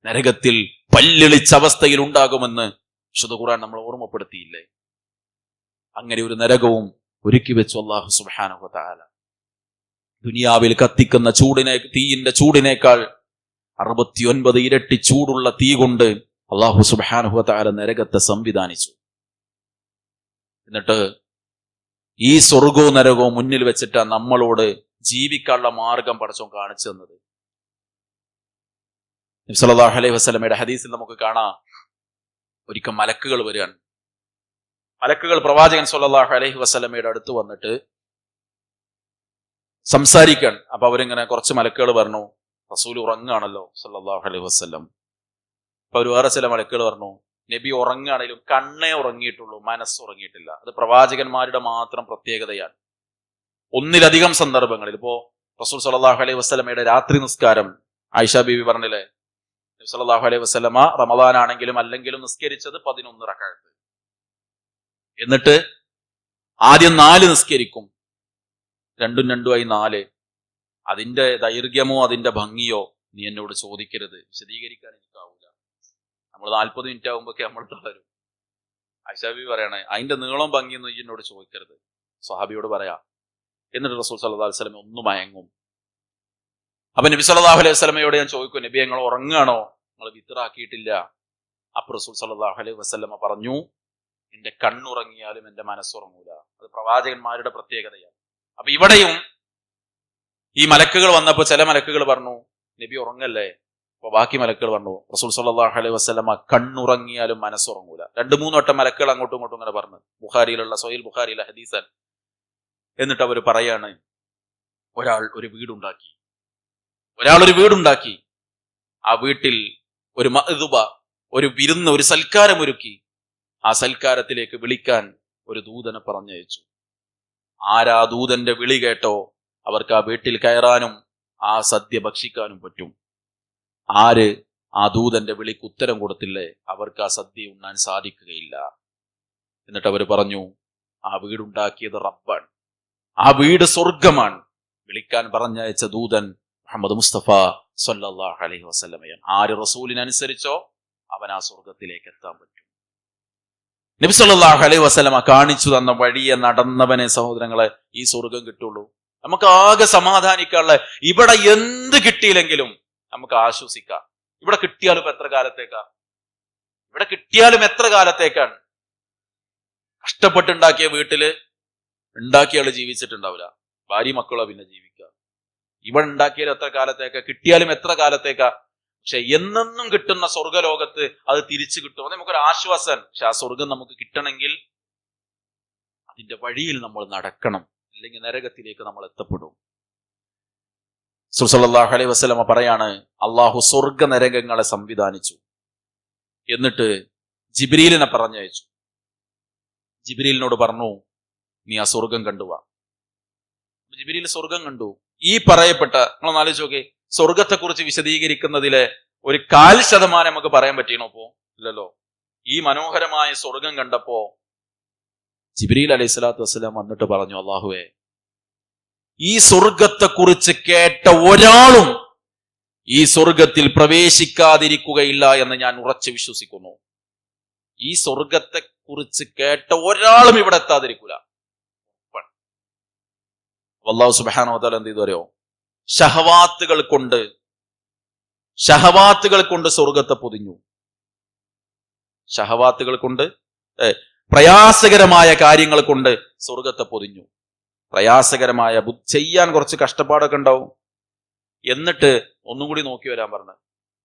നരകത്തിൽ പല്ലിളിച്ച അവസ്ഥയിൽ ഉണ്ടാകുമെന്ന് വിശുദ്ധ ഖുർആൻ നമ്മൾ ഓർമ്മപ്പെടുത്തിയില്ലേ? അങ്ങനെ ഒരു നരകവും ഒരുക്കി വെച്ചു അല്ലാഹു സുബ്ഹാനഹു വ തആല. ദുനിയാവിൽ കത്തിക്കുന്ന തീയിന്റെ ചൂടിനേക്കാൾ 69 ഇരട്ടി ചൂടുള്ള തീ കൊണ്ട് അല്ലാഹു സുബ്ഹാനഹു വ തആല നരകത്തെ സംവിധാനിച്ചു. എന്നിട്ട് ഈ സ്വർഗവും നരകവും മുന്നിൽ വെച്ചിട്ടാ നമ്മളോട് ജീവിക്കാനുള്ള മാർഗം പടച്ചോൻ കാണിച്ചു തന്നത്. നബി സല്ലല്ലാഹു അലൈഹി വസല്ലമയുടെ ഹദീസിൽ നമുക്ക് കാണാം, ഒരിക്കൽ മലക്കുകൾ വരികയാണ്. മലക്കുകൾ പ്രവാചകൻ സല്ലല്ലാഹു അലൈഹി വസല്ലമയുടെ അടുത്ത് വന്നിട്ട് സംസാരിക്കാൻ. അപ്പൊ അവരിങ്ങനെ കുറച്ച് മലക്കുകൾ പറഞ്ഞു, റസൂൽ ഉറങ്ങുകയാണല്ലോ സല്ലല്ലാഹു അലൈഹി വസല്ലം. അപ്പൊ അവർ വേറെ ചില മലക്കുകൾ പറഞ്ഞു, നബി ഉറങ്ങുകയാണെങ്കിലും കണ്ണേ ഉറങ്ങിയിട്ടുള്ളൂ, മനസ്സ് ഉറങ്ങിയിട്ടില്ല. അത് പ്രവാചകന്മാരുടെ മാത്രം പ്രത്യേകതയാണ്. ഒന്നിലധികം സന്ദർഭങ്ങളിൽ ഇപ്പോ റസൂൽ സല്ലല്ലാഹു അലൈഹി വസല്ലമയുടെ രാത്രി നിസ്കാരം ആയിഷ ബീവി പറഞ്ഞില്ലേ, നബി സല്ലല്ലാഹു അലൈഹി വസല്ലമ റമദാൻ ആണെങ്കിലും അല്ലെങ്കിലും നിസ്കരിച്ചത് 11 റക്അത്ത്. എന്നിട്ട് ആദ്യം 4 നിസ്കരിക്കും, 2 2 4. അതിന്റെ ദൈർഘ്യമോ അതിന്റെ ഭംഗിയോ നീ എന്നോട് ചോദിക്കരുത്, വിശദീകരിക്കാൻ എനിക്കാവൂല. നമ്മൾ 40 മിനിറ്റ് ആകുമ്പോഴൊക്കെ നമ്മൾ തളരും. ആയിഷ ബീവി പറയണേ, അതിന്റെ നീളം ഭംഗിയൊന്നും ഈ എന്നോട് ചോദിക്കരുത്, സ്വഹാബിയോട് പറയാ. എന്നിട്ട് റസൂൽ സല്ലല്ലാഹു അലൈഹി വസല്ലം ഒന്ന് മയങ്ങും. അപ്പൊ നബി സല്ലല്ലാഹു അലൈഹി വസല്ലമയോട് ഞാൻ ചോദിക്കും, നബി നിങ്ങൾ ഉറങ്ങാണോ, നിങ്ങൾ വിത്റാക്കിയിട്ടില്ല? അപ്പൊ റസൂൽ സല്ലല്ലാഹു അലൈഹി വസല്ലമ പറഞ്ഞു, എന്റെ കണ്ണുറങ്ങിയാലും എന്റെ മനസ്സുറങ്ങൂല. അത് പ്രവാചകന്മാരുടെ പ്രത്യേകതയാണ്. അപ്പൊ ഇവിടെയും ഈ മലക്കുകൾ വന്നപ്പോ ചില മലക്കുകൾ പറഞ്ഞു നബി ഉറങ്ങല്ലേ. അപ്പൊ ബാക്കി മലക്കുകൾ പറഞ്ഞു റസൂൽ സല്ലല്ലാഹു അലൈഹി വസല്ലമ കണ്ണുറങ്ങിയാലും മനസ്സുറങ്ങൂല. 2-3 വട്ടം മലക്കുകൾ അങ്ങോട്ടും ഇങ്ങോട്ടും ഇങ്ങനെ പറഞ്ഞു. ബുഖാരിയിലുള്ള സ്വഹീഹ് ബുഖാരിയിലെ ഹദീസാണ്. എന്നിട്ട് അവർ പറയാണ്, ഒരാൾ ഒരു വീടുണ്ടാക്കി, ആ വീട്ടിൽ ഒരു മഅ്ദുബ, ഒരു വിരുന്ന്, ഒരു സൽക്കാരം ഒരുക്കി. ആ സൽക്കാരത്തിലേക്ക് വിളിക്കാൻ ഒരു ദൂതനെ പറഞ്ഞയച്ചു. ആരാ ദൂതന്റെ വിളി കേട്ടോ അവർക്ക് ആ വീട്ടിൽ കയറാനും ആ സദ്യ ഭക്ഷിക്കാനും പറ്റും. ആര് ആ ദൂതന്റെ വിളിക്ക് ഉത്തരം കൊടുത്തില്ലേ അവർക്ക് ആ സദ്യ ഉണ്ണാൻ സാധിക്കുകയില്ല. എന്നിട്ട് അവർ പറഞ്ഞു, ആ വീടുണ്ടാക്കിയത് റബ്ബാണ്, ആ വീട് സ്വർഗമാണ്. വിളിക്കാൻ പറഞ്ഞയച്ച ദൂതൻ മുഹമ്മദ് മുസ്തഫ സല്ലല്ലാഹു അലൈഹി വസല്ലമയാണ്. ആര് റസൂലിനനുസരിച്ചോ അവൻ ആ സ്വർഗത്തിലേക്ക് എത്താൻ പറ്റും. നബി സല്ലല്ലാഹു അലൈഹി വസല്ലമ കാണിച്ചു തന്ന വഴിയെ നടന്നവനെ സഹോദരങ്ങളെ ഈ സ്വർഗം കിട്ടുള്ളൂ. നമുക്ക് ആകെ സമാധാനിക്കാനുള്ള, ഇവിടെ എന്ത് കിട്ടിയില്ലെങ്കിലും നമുക്ക് ആശ്വസിക്കാം. ഇവിടെ കിട്ടിയാലും എത്ര കാലത്തേക്കാണ്? കഷ്ടപ്പെട്ടുണ്ടാക്കിയ വീട്ടില് ഉണ്ടാക്കിയ ആള് ജീവിച്ചിട്ടുണ്ടാവില്ല, ഭാര്യ മക്കളോ പിന്നെ ജീവിക്കുക. ഇവിടെ ഉണ്ടാക്കിയാലും എത്ര കാലത്തേക്കാ, കിട്ടിയാലും എത്ര കാലത്തേക്കാ. പക്ഷെ എന്നെന്നും കിട്ടുന്ന സ്വർഗലോകത്ത് അത് തിരിച്ചു കിട്ടും, അത് നമുക്കൊരു ആശ്വാസം. പക്ഷെ ആ സ്വർഗം നമുക്ക് കിട്ടണമെങ്കിൽ അതിന്റെ വഴിയിൽ നമ്മൾ നടക്കണം, അല്ലെങ്കിൽ നരകത്തിലേക്ക് നമ്മൾ എത്തപ്പെടും. സല്ലല്ലാഹു അലൈഹി വസല്ലമ പറയാണ്, അള്ളാഹു സ്വർഗ നരകങ്ങളെ സംവിധാനിച്ചു. എന്നിട്ട് ജിബ്രീലിനെ പറഞ്ഞയച്ചു. ജിബ്രീലിനോട് പറഞ്ഞു, നീ ആ സ്വർഗം കണ്ടുവാ. ജിബ്രീൽ സ്വർഗം കണ്ടു. ഈ പറയപ്പെട്ട, നമ്മളൊന്ന് ആലോചിച്ച് നോക്കേ, സ്വർഗത്തെ കുറിച്ച് വിശദീകരിക്കുന്നതിലെ 1% നമുക്ക് പറയാൻ പറ്റീനോ? ഇപ്പോ ഇല്ലല്ലോ. ഈ മനോഹരമായ സ്വർഗം കണ്ടപ്പോ ജിബ്രീൽ അലൈഹി സ്വലാത്തു വസ്സലാം വന്നിട്ട് പറഞ്ഞു, അല്ലാഹുവേ, ഈ സ്വർഗത്തെ കുറിച്ച് കേട്ട ഒരാളും ഈ സ്വർഗത്തിൽ പ്രവേശിക്കാതിരിക്കുകയില്ല എന്ന് ഞാൻ ഉറച്ചു വിശ്വസിക്കുന്നു. ഈ സ്വർഗത്തെ കുറിച്ച് കേട്ട ഒരാളും ഇവിടെ എത്താതിരിക്കൂല. അല്ലാഹു സുബ്ഹാനഹു വ തആല എന്ത് ചെയ്തു അറിയോ? ഷഹവാത്തുകൾ കൊണ്ട് സ്വർഗത്തെ പൊതിഞ്ഞു. ഷഹവാത്തുകൾ കൊണ്ട്, പ്രയാസകരമായ കാര്യങ്ങൾ കൊണ്ട് സ്വർഗത്തെ പൊതിഞ്ഞു. പ്രയാസകരമായ, ചെയ്യാൻ കുറച്ച് കഷ്ടപ്പാടൊക്കെ ഉണ്ടാവും. എന്നിട്ട് ഒന്നും കൂടി നോക്കി വരാൻ പറഞ്ഞു.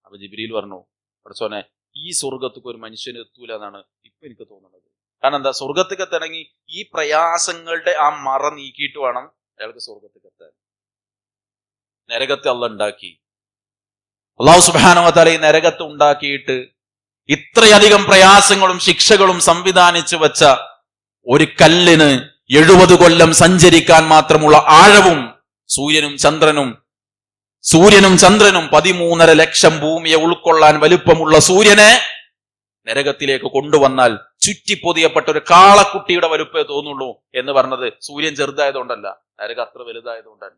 അപ്പൊ ജിബ്രീൽ പറഞ്ഞു, പടച്ചോനെ, ഈ സ്വർഗത്തേക്ക് ഒരു മനുഷ്യന് എത്തൂല എന്നാണ് ഇപ്പൊ എനിക്ക് തോന്നുന്നത്. കാരണം എന്താ, സ്വർഗത്തേക്ക് എത്തണമെങ്കിൽ ഈ പ്രയാസങ്ങളുടെ ആ മറ നീക്കിയിട്ട് വേണം അയാൾക്ക് സ്വർഗത്തേക്ക് എത്താൻ. നരകത്തെ അള്ളാഹ് ഉണ്ടാക്കി. അല്ലാഹു സുബ്ഹാനഹു വ തആല ഈ നരകത്തെ ഉണ്ടാക്കിയിട്ട് ഇത്രയധികം പ്രയാസങ്ങളും ശിക്ഷകളും സംവിധാനിച്ചു വെച്ച ഒരു കല്ലിന് 70 കൊല്ലം സഞ്ചരിക്കാൻ മാത്രമുള്ള ആഴവും സൂര്യനും ചന്ദ്രനും 13.5 ലക്ഷം ഭൂമിയെ ഉൾക്കൊള്ളാൻ വലുപ്പമുള്ള സൂര്യനെ നരകത്തിലേക്ക് കൊണ്ടുവന്നാൽ ചുറ്റിപ്പൊതിയപ്പെട്ട ഒരു കാളക്കുട്ടിയുടെ വലുപ്പേ തോന്നുള്ളൂ എന്ന് പറഞ്ഞത് സൂര്യൻ ചെറുതായതുകൊണ്ടല്ല, നരകം അത്ര വലുതായതുകൊണ്ടാണ്.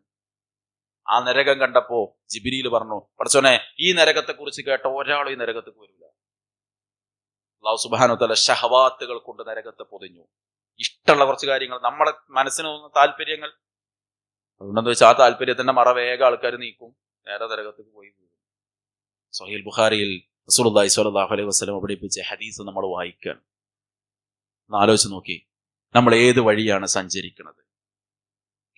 ആ നരകം കണ്ടപ്പോ ജിബ്രീൽ പറഞ്ഞു, പടച്ചോനെ ഈ നരകത്തെ കുറിച്ച് കേട്ട ഒരാളും ഈ നരകത്തേക്ക് വരില്ല. അല്ലാഹു സുബ്ഹാനഹു വ തആല ശഹവാത്തുകൾ കൊണ്ട് നരകത്തെ പൊതിഞ്ഞു. ഇഷ്ടമുള്ള കുറച്ച് കാര്യങ്ങൾ, നമ്മുടെ മനസ്സിന് തോന്നുന്ന താല്പര്യങ്ങൾ, അതുകൊണ്ടെന്ന് വെച്ചാൽ ആ താല്പര്യത്തിന്റെ മറ വേഗം ആൾക്കാർ നീക്കും, നേരെ നരകത്തേക്ക് പോയി പോകും. സ്വഹീഹ് ബുഖാരിയിൽ റസൂലുള്ളാഹി സ്വല്ലല്ലാഹു അലൈഹി വസല്ലം പഠിപ്പിച്ച ഹദീസ് നമ്മൾ വായിക്കുകയാണ്. ഒന്ന് ആലോചിച്ച് നോക്കി, നമ്മൾ ഏത് വഴിയാണ് സഞ്ചരിക്കുന്നത്?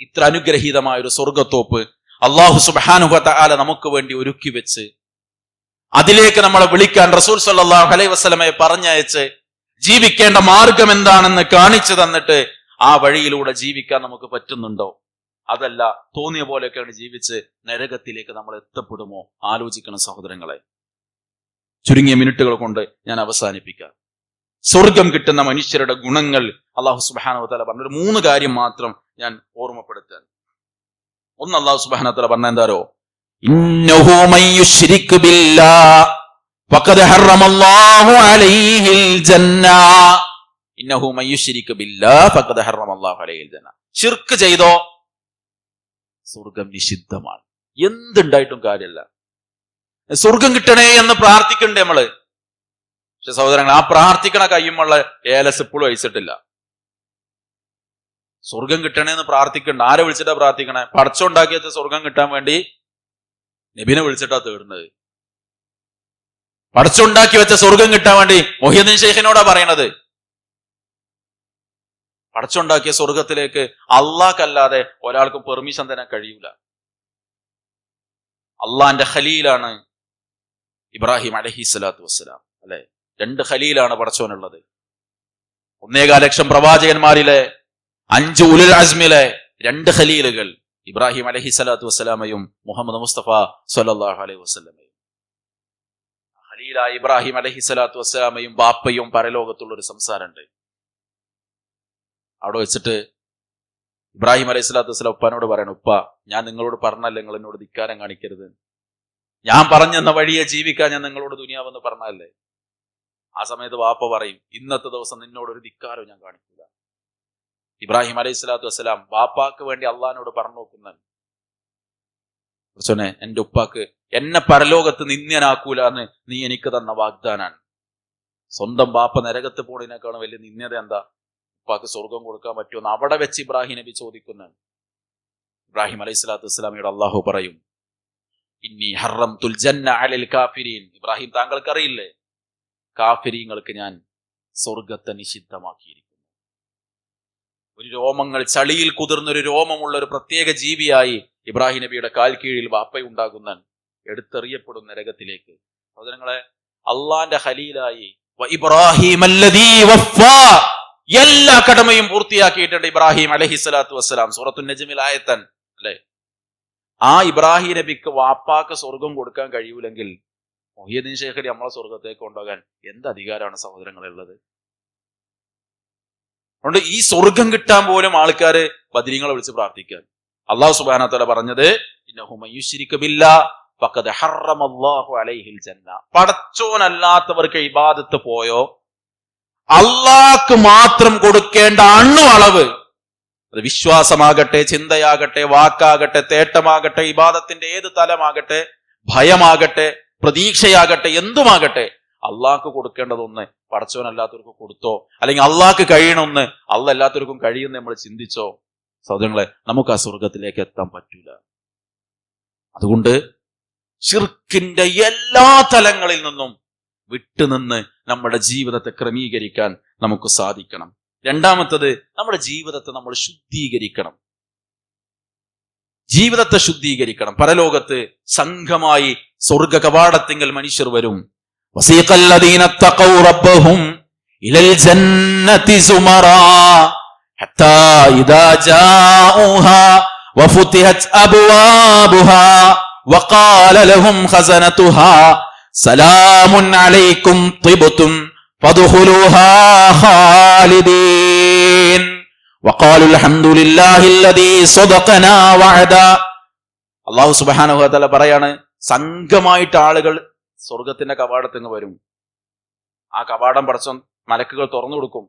ഇത്ര അനുഗ്രഹീതമായ ഒരു സ്വർഗത്തോപ്പ് അല്ലാഹു സുബ്ഹാനഹു വ തആല നമുക്ക് വേണ്ടി ഒരുക്കി വെച്ച് അതിലേക്ക് നമ്മളെ വിളിക്കാൻ റസൂൽ സ്വല്ലല്ലാഹു അലൈഹി വസല്ലമയെ പറഞ്ഞയച്ച് ജീവിക്കേണ്ട മാർഗം എന്താണെന്ന് കാണിച്ചു തന്നിട്ട് ആ വഴിയിലൂടെ ജീവിക്കാൻ നമുക്ക് പറ്റുന്നുണ്ടോ? അതല്ല, തോന്നിയ പോലെയൊക്കെയാണ് ജീവിച്ച് നരകത്തിലേക്ക് നമ്മൾ എത്തപ്പെടുമോ? ആലോചിക്കണം സഹോദരങ്ങളെ. ചുരുങ്ങിയ മിനിറ്റുകൾ കൊണ്ട് ഞാൻ അവസാനിപ്പിക്കാം. സ്വർഗം കിട്ടുന്ന മനുഷ്യരുടെ ഗുണങ്ങൾ അല്ലാഹു സുബ്ഹാനഹു വ തആല പറഞ്ഞ ഒരു 3 കാര്യം മാത്രം ഞാൻ ഓർമ്മപ്പെടുത്താൻ. ഒന്ന്, അല്ലാഹു സുബ്ഹാനഹു വ തആല പറഞ്ഞ എന്താരോ, ഇന്നഹു മൻ യുശ്രിക് ബില്ലാഹ് ഫഖദ് ഹറമല്ലാഹു അലൈഹിൽ ജന്ന. ഇന്നഹു മൻ യുശ്രിക് ബില്ലാഹ് ഫഖദ് ഹറമല്ലാഹു അലൈഹിൽ ജന്ന. ശിർക്ക് ചെയ്തോ സ്വർഗം നിഷിദ്ധമാണ്. എന്തുണ്ടായിട്ടും കാര്യമില്ല. സ്വർഗം കിട്ടണേ എന്ന് പ്രാർത്ഥിക്കണ്ടേ നമ്മള്? പക്ഷെ സഹോദരങ്ങൾ, ആ പ്രാർത്ഥിക്കണ കയ്യുമുള്ള ഏലസ് ഇപ്പോഴും അയച്ചിട്ടില്ല. സ്വർഗം കിട്ടണേന്ന് പ്രാർത്ഥിക്കണ്ട. ആരെ വിളിച്ചിട്ടാ പ്രാർത്ഥിക്കണേ? പടച്ചുണ്ടാക്കി വെച്ച സ്വർഗം കിട്ടാൻ വേണ്ടി നബിനെ വിളിച്ചിട്ടാ തേടുന്നത്. പടച്ചുണ്ടാക്കി വെച്ച സ്വർഗം കിട്ടാൻ വേണ്ടി മുഹ്യിദ്ദീൻ ശൈഖിനോടാ പറയണത്. പടച്ചുണ്ടാക്കിയ സ്വർഗത്തിലേക്ക് അല്ലാഹ്ക്കല്ലാതെ ഒരാൾക്കും പെർമിഷൻ തരാൻ കഴിയൂല. അള്ളാന്റെ ഖലീലാണ് ഇബ്രാഹിം അലൈഹിസ്സലാത്തു വസ്സലാം, അല്ലെ? 2 ഖലീലാണ് പടച്ചോനുള്ളത്. 1.25 ലക്ഷം പ്രവാചകന്മാരിലെ 5 ഉലുൽ അസ്മിലെ 2 ഖലീലുകൾ, ഇബ്രാഹിം അലൈഹിസ്സലാത്തു വസ്സലാമയും മുഹമ്മദ് മുസ്തഫ സ്വല്ലല്ലാഹു അലൈഹി വസല്ലമയും. ഖലീലായ ഇബ്രാഹിം അലൈഹിസ്സലാത്തു വസ്സലാമയും ബാപ്പയും പരലോകത്തുള്ള ഒരു സംസാരമുണ്ട്. അവിടെ വെച്ചിട്ട് ഇബ്രാഹിം അലൈഹിസ്സലാത്തു വസ്സലാം ഉപ്പാനോട് പറയണം, ഉപ്പ, ഞാൻ നിങ്ങളോട് പറഞ്ഞല്ലേ നിങ്ങൾ എന്നോട് ധിക്കാരം കാണിക്കരുത്. ഞാൻ പറഞ്ഞെന്ന വഴിയെ ജീവിക്കാൻ ഞാൻ നിങ്ങളോട് ദുനിയാവെന്ന് പറഞ്ഞല്ലേ. ആ സമയത്ത് വാപ്പ പറയും, ഇന്നത്തെ ദിവസം നിന്നോടൊരു ധിക്കാരവും ഞാൻ കാണിക്കില്ല. ഇബ്രാഹിം അലൈഹിസ്സലാത്തു വസ്സലാം വാപ്പാക്ക് വേണ്ടി അള്ളാഹിനോട് പറഞ്ഞു നോക്കുന്നതാണ്, എന്റെ ഉപ്പാക്ക് എന്നെ പരലോകത്ത് നിന്ദ്യനാക്കൂല എന്ന് നീ എനിക്ക് തന്ന വാഗ്ദാനാണ്. സ്വന്തം ബാപ്പ നരകത്ത് പോണതിനേക്കാളും വലിയ നിന്ദ്യത എന്താ? ഉപ്പാക്ക് സ്വർഗം കൊടുക്കാൻ പറ്റുമെന്ന് അവിടെ വെച്ച് ഇബ്രാഹിം നബി ചോദിക്കുന്നതാണ്. ഇബ്രാഹിം അലൈഹിസ്സലാത്തു വസ്സലാമിയോട് അള്ളാഹു പറയും, ഇന്നി ഹറംതുൽ ജന്ന അലൽ കാഫിരീൻ. ഇബ്രാഹിം, താങ്കൾക്ക് അറിയില്ലേ, കാഫിരീങ്ങൾക്ക് ഞാൻ സ്വർഗത്തെ നിഷിദ്ധമാക്കിയിരിക്കുന്നു. ഒരു രോമങ്ങൾ ചളിയിൽ കുതിർന്നൊരു രോമമുള്ള ഒരു പ്രത്യേക ജീവിയായി ഇബ്രാഹിം നബിയുടെ കാൽ കീഴിൽ വാപ്പയുണ്ടാകുന്ന എടുത്തെറിയപ്പെടും നരകത്തിലേക്ക്. സഹോദരങ്ങളെ, അള്ളാന്റെ ഖലീലായി ഇബ്രാഹിം അല്ലദീ വഫാ, എല്ലാ കടമയും പൂർത്തിയാക്കിയിട്ടുണ്ട് ഇബ്രാഹിം അലൈഹിസ്സലാത്തു വസ്സലാം. സൂറത്തുൻ നജ്മിൽ ആയത്തൻ, അല്ലെ? ആ ഇബ്രാഹിം നബിക്ക് വാപ്പാക്ക് സ്വർഗം കൊടുക്കാൻ കഴിയൂലെങ്കിൽ മുഹ്യിദ്ദീൻ ശൈഖ് നമ്മളെ സ്വർഗത്തേക്ക് കൊണ്ടുപോകാൻ എന്ത് അധികാരമാണ് സഹോദരങ്ങളുള്ളത്? അതുകൊണ്ട് ഈ സ്വർഗം കിട്ടാൻ പോലും ആൾക്കാര് ബദരീങ്ങളെ വിളിച്ച് പ്രാർത്ഥിക്കാൻ. അല്ലാഹു സുബ്ഹാനഹു വ തആല പറഞ്ഞത്, ഇന്നഹു മൻ യുശ്രിക് ബില്ലാഹ് ഫഖദ് ഹറമല്ലാഹു അലൈഹിൽ ജന്ന. പടച്ചോനല്ലാത്തവർക്ക് ഇബാദത്ത് പോയോ, അള്ളാഹ്ക്ക് മാത്രം കൊടുക്കേണ്ട അളവ്, അത് വിശ്വാസമാകട്ടെ, ചിന്തയാകട്ടെ, വാക്കാകട്ടെ, തേട്ടമാകട്ടെ, ഇബാദത്തിന്റെ ഏത് തലമാകട്ടെ, ഭയമാകട്ടെ, പ്രതീക്ഷയാകട്ടെ, എന്തുമാകട്ടെ, അള്ളാഹ്ക്ക് കൊടുക്കേണ്ടതൊന്ന് പടച്ചോനല്ലാത്തവർക്ക് കൊടുത്തോ, അല്ലെങ്കിൽ അള്ളാഹ്ക്ക് കഴിയണമൊന്ന് അള്ളാഹ് എല്ലാത്തവർക്കും കഴിയുന്ന നമ്മൾ ചിന്തിച്ചോ, സഹോദരങ്ങളെ, നമുക്ക് ആ സ്വർഗത്തിലേക്ക് എത്താൻ പറ്റൂല. അതുകൊണ്ട് ശിർക്കിന്റെ എല്ലാ തലങ്ങളിൽ നിന്നും വിട്ടുനിന്ന് നമ്മുടെ ജീവിതത്തെ ക്രമീകരിക്കാൻ നമുക്ക് സാധിക്കണം. രണ്ടാമത്തത്, നമ്മുടെ ജീവിതത്തെ നമ്മൾ ശുദ്ധീകരിക്കണം. ജീവിതത്തെ ശുദ്ധീകരിക്കണം. പരലോകത്ത് സംഘമായി സ്വർഗ കവാടത്തിങ്കൽ മനുഷ്യർ വരും. വസീഖല്ലദീന തഖൗ റബ്ബഹും ഇലൽ ജന്നതി സുമറാ ഹത്താ ഇദാ ജാഊഹാ വഫുതിഹത് അബ്വാബുഹാ വഖാല ലഹും ഖസനതുഹാ സലാമുൻ അലൈക്കും തിബ്തും ഫദ്ഖുലൂഹാ ഖാലിദീൻ വഖാലു അൽഹംദുലില്ലാഹില്ലദീ സദഖനാ വഅദാ. അല്ലാഹു സുബ്ഹാനഹു വ തആല പറയാണ്, സംഘമായിട്ട് ആളുകൾ സ്വർഗത്തിന്റെ കവാടത്തിന് വരും. ആ കവാടം പടച്ചോൻ മലക്കുകൾ തുറന്നു കൊടുക്കും.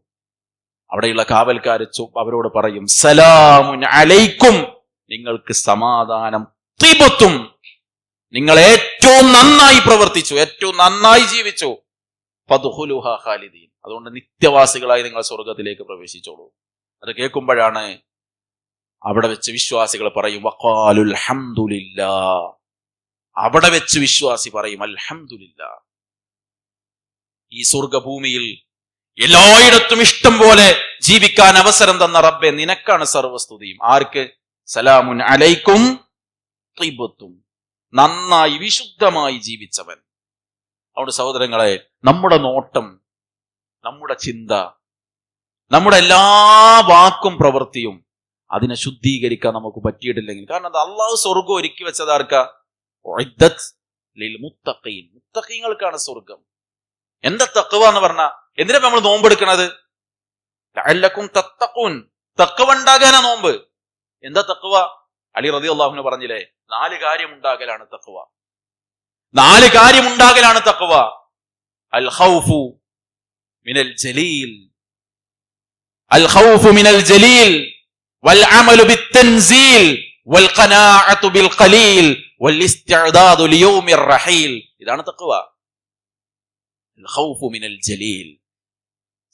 അവിടെയുള്ള കാവൽക്കാർ അവരോട് പറയും, സലാമുൻ അലൈക്കും, നിങ്ങൾക്ക് സമാധാനം, തിബ്തും, നിങ്ങൾ ഏറ്റവും നന്നായി പ്രവർത്തിച്ചു, ഏറ്റവും നന്നായി ജീവിച്ചു, ഫദ്ഖുലൂഹാ ഖാലിദീൻ, അതുകൊണ്ട് നിത്യവാസികളായി നിങ്ങൾ സ്വർഗത്തിലേക്ക് പ്രവേശിച്ചോളൂ. അത് കേൾക്കുമ്പോഴാണ് അവിടെ വെച്ച് വിശ്വാസികൾ പറയും വഖാലുൽ ഹംദുലില്ലാഹ്, അവിടെ വെച്ച് വിശ്വാസി പറയും അൽഹംദുലില്ലാഹ്. ഈ സ്വർഗഭൂമിയിൽ എല്ലായിടത്തും ഇഷ്ടം പോലെ ജീവിക്കാൻ അവസരം തന്ന റബ്ബെ, നിനക്കാണ് സർവസ്തുതിയും. ആർക്ക്? സലാമുൻ അലൈക്കും തിബ്തും, നന്നായി വിശുദ്ധമായി ജീവിച്ചവൻ. അവിടെ സഹോദരങ്ങളെ, നമ്മുടെ നോട്ടം, നമ്മുടെ ചിന്ത, നമ്മുടെ എല്ലാ വാക്കും പ്രവൃത്തിയും അതിനെ ശുദ്ധീകരിക്കാൻ നമുക്ക് പറ്റിയിട്ടില്ലെങ്കിൽ, കാരണം അത് അള്ളാഹു സ്വർഗം ഒരുക്കി വെച്ചത് ആർക്കാ? മുത്തഖീങ്ങൾക്കാണ് സ്വർഗം. എന്താ തഖ്വ എന്ന് പറഞ്ഞാ? എന്തിനാ നമ്മൾ നോമ്പെടുക്കണത്? ലഅല്ലക്കും തത്തഖൂൻ, തഖ്വ ഉണ്ടാകാനാ നോമ്പ്. എന്താ തഖ്വ? അലി റളിയല്ലാഹു അൻഹു പറഞ്ഞില്ലേ, 4 കാര്യം ഉണ്ടാകലാണ് തഖ്വ. 4 കാര്യം ഉണ്ടാകലാണ് തഖ്വ. അൽ ഖൗഫു മിനൽ ജലീൽ, അൽ ഖൗഫു മിനൽ ജലീൽ വൽ അമലു ബിത്തൻസീൽ വൽ ഖനാഅതു ബിൽ ഖലീൽ വൽ ഇസ്തിഅദാദു ലിയൗമിർ റഹീൽ. ഇതാണ് തഖ്വ. അൽ ഖൗഫു മിനൽ ജലീൽ,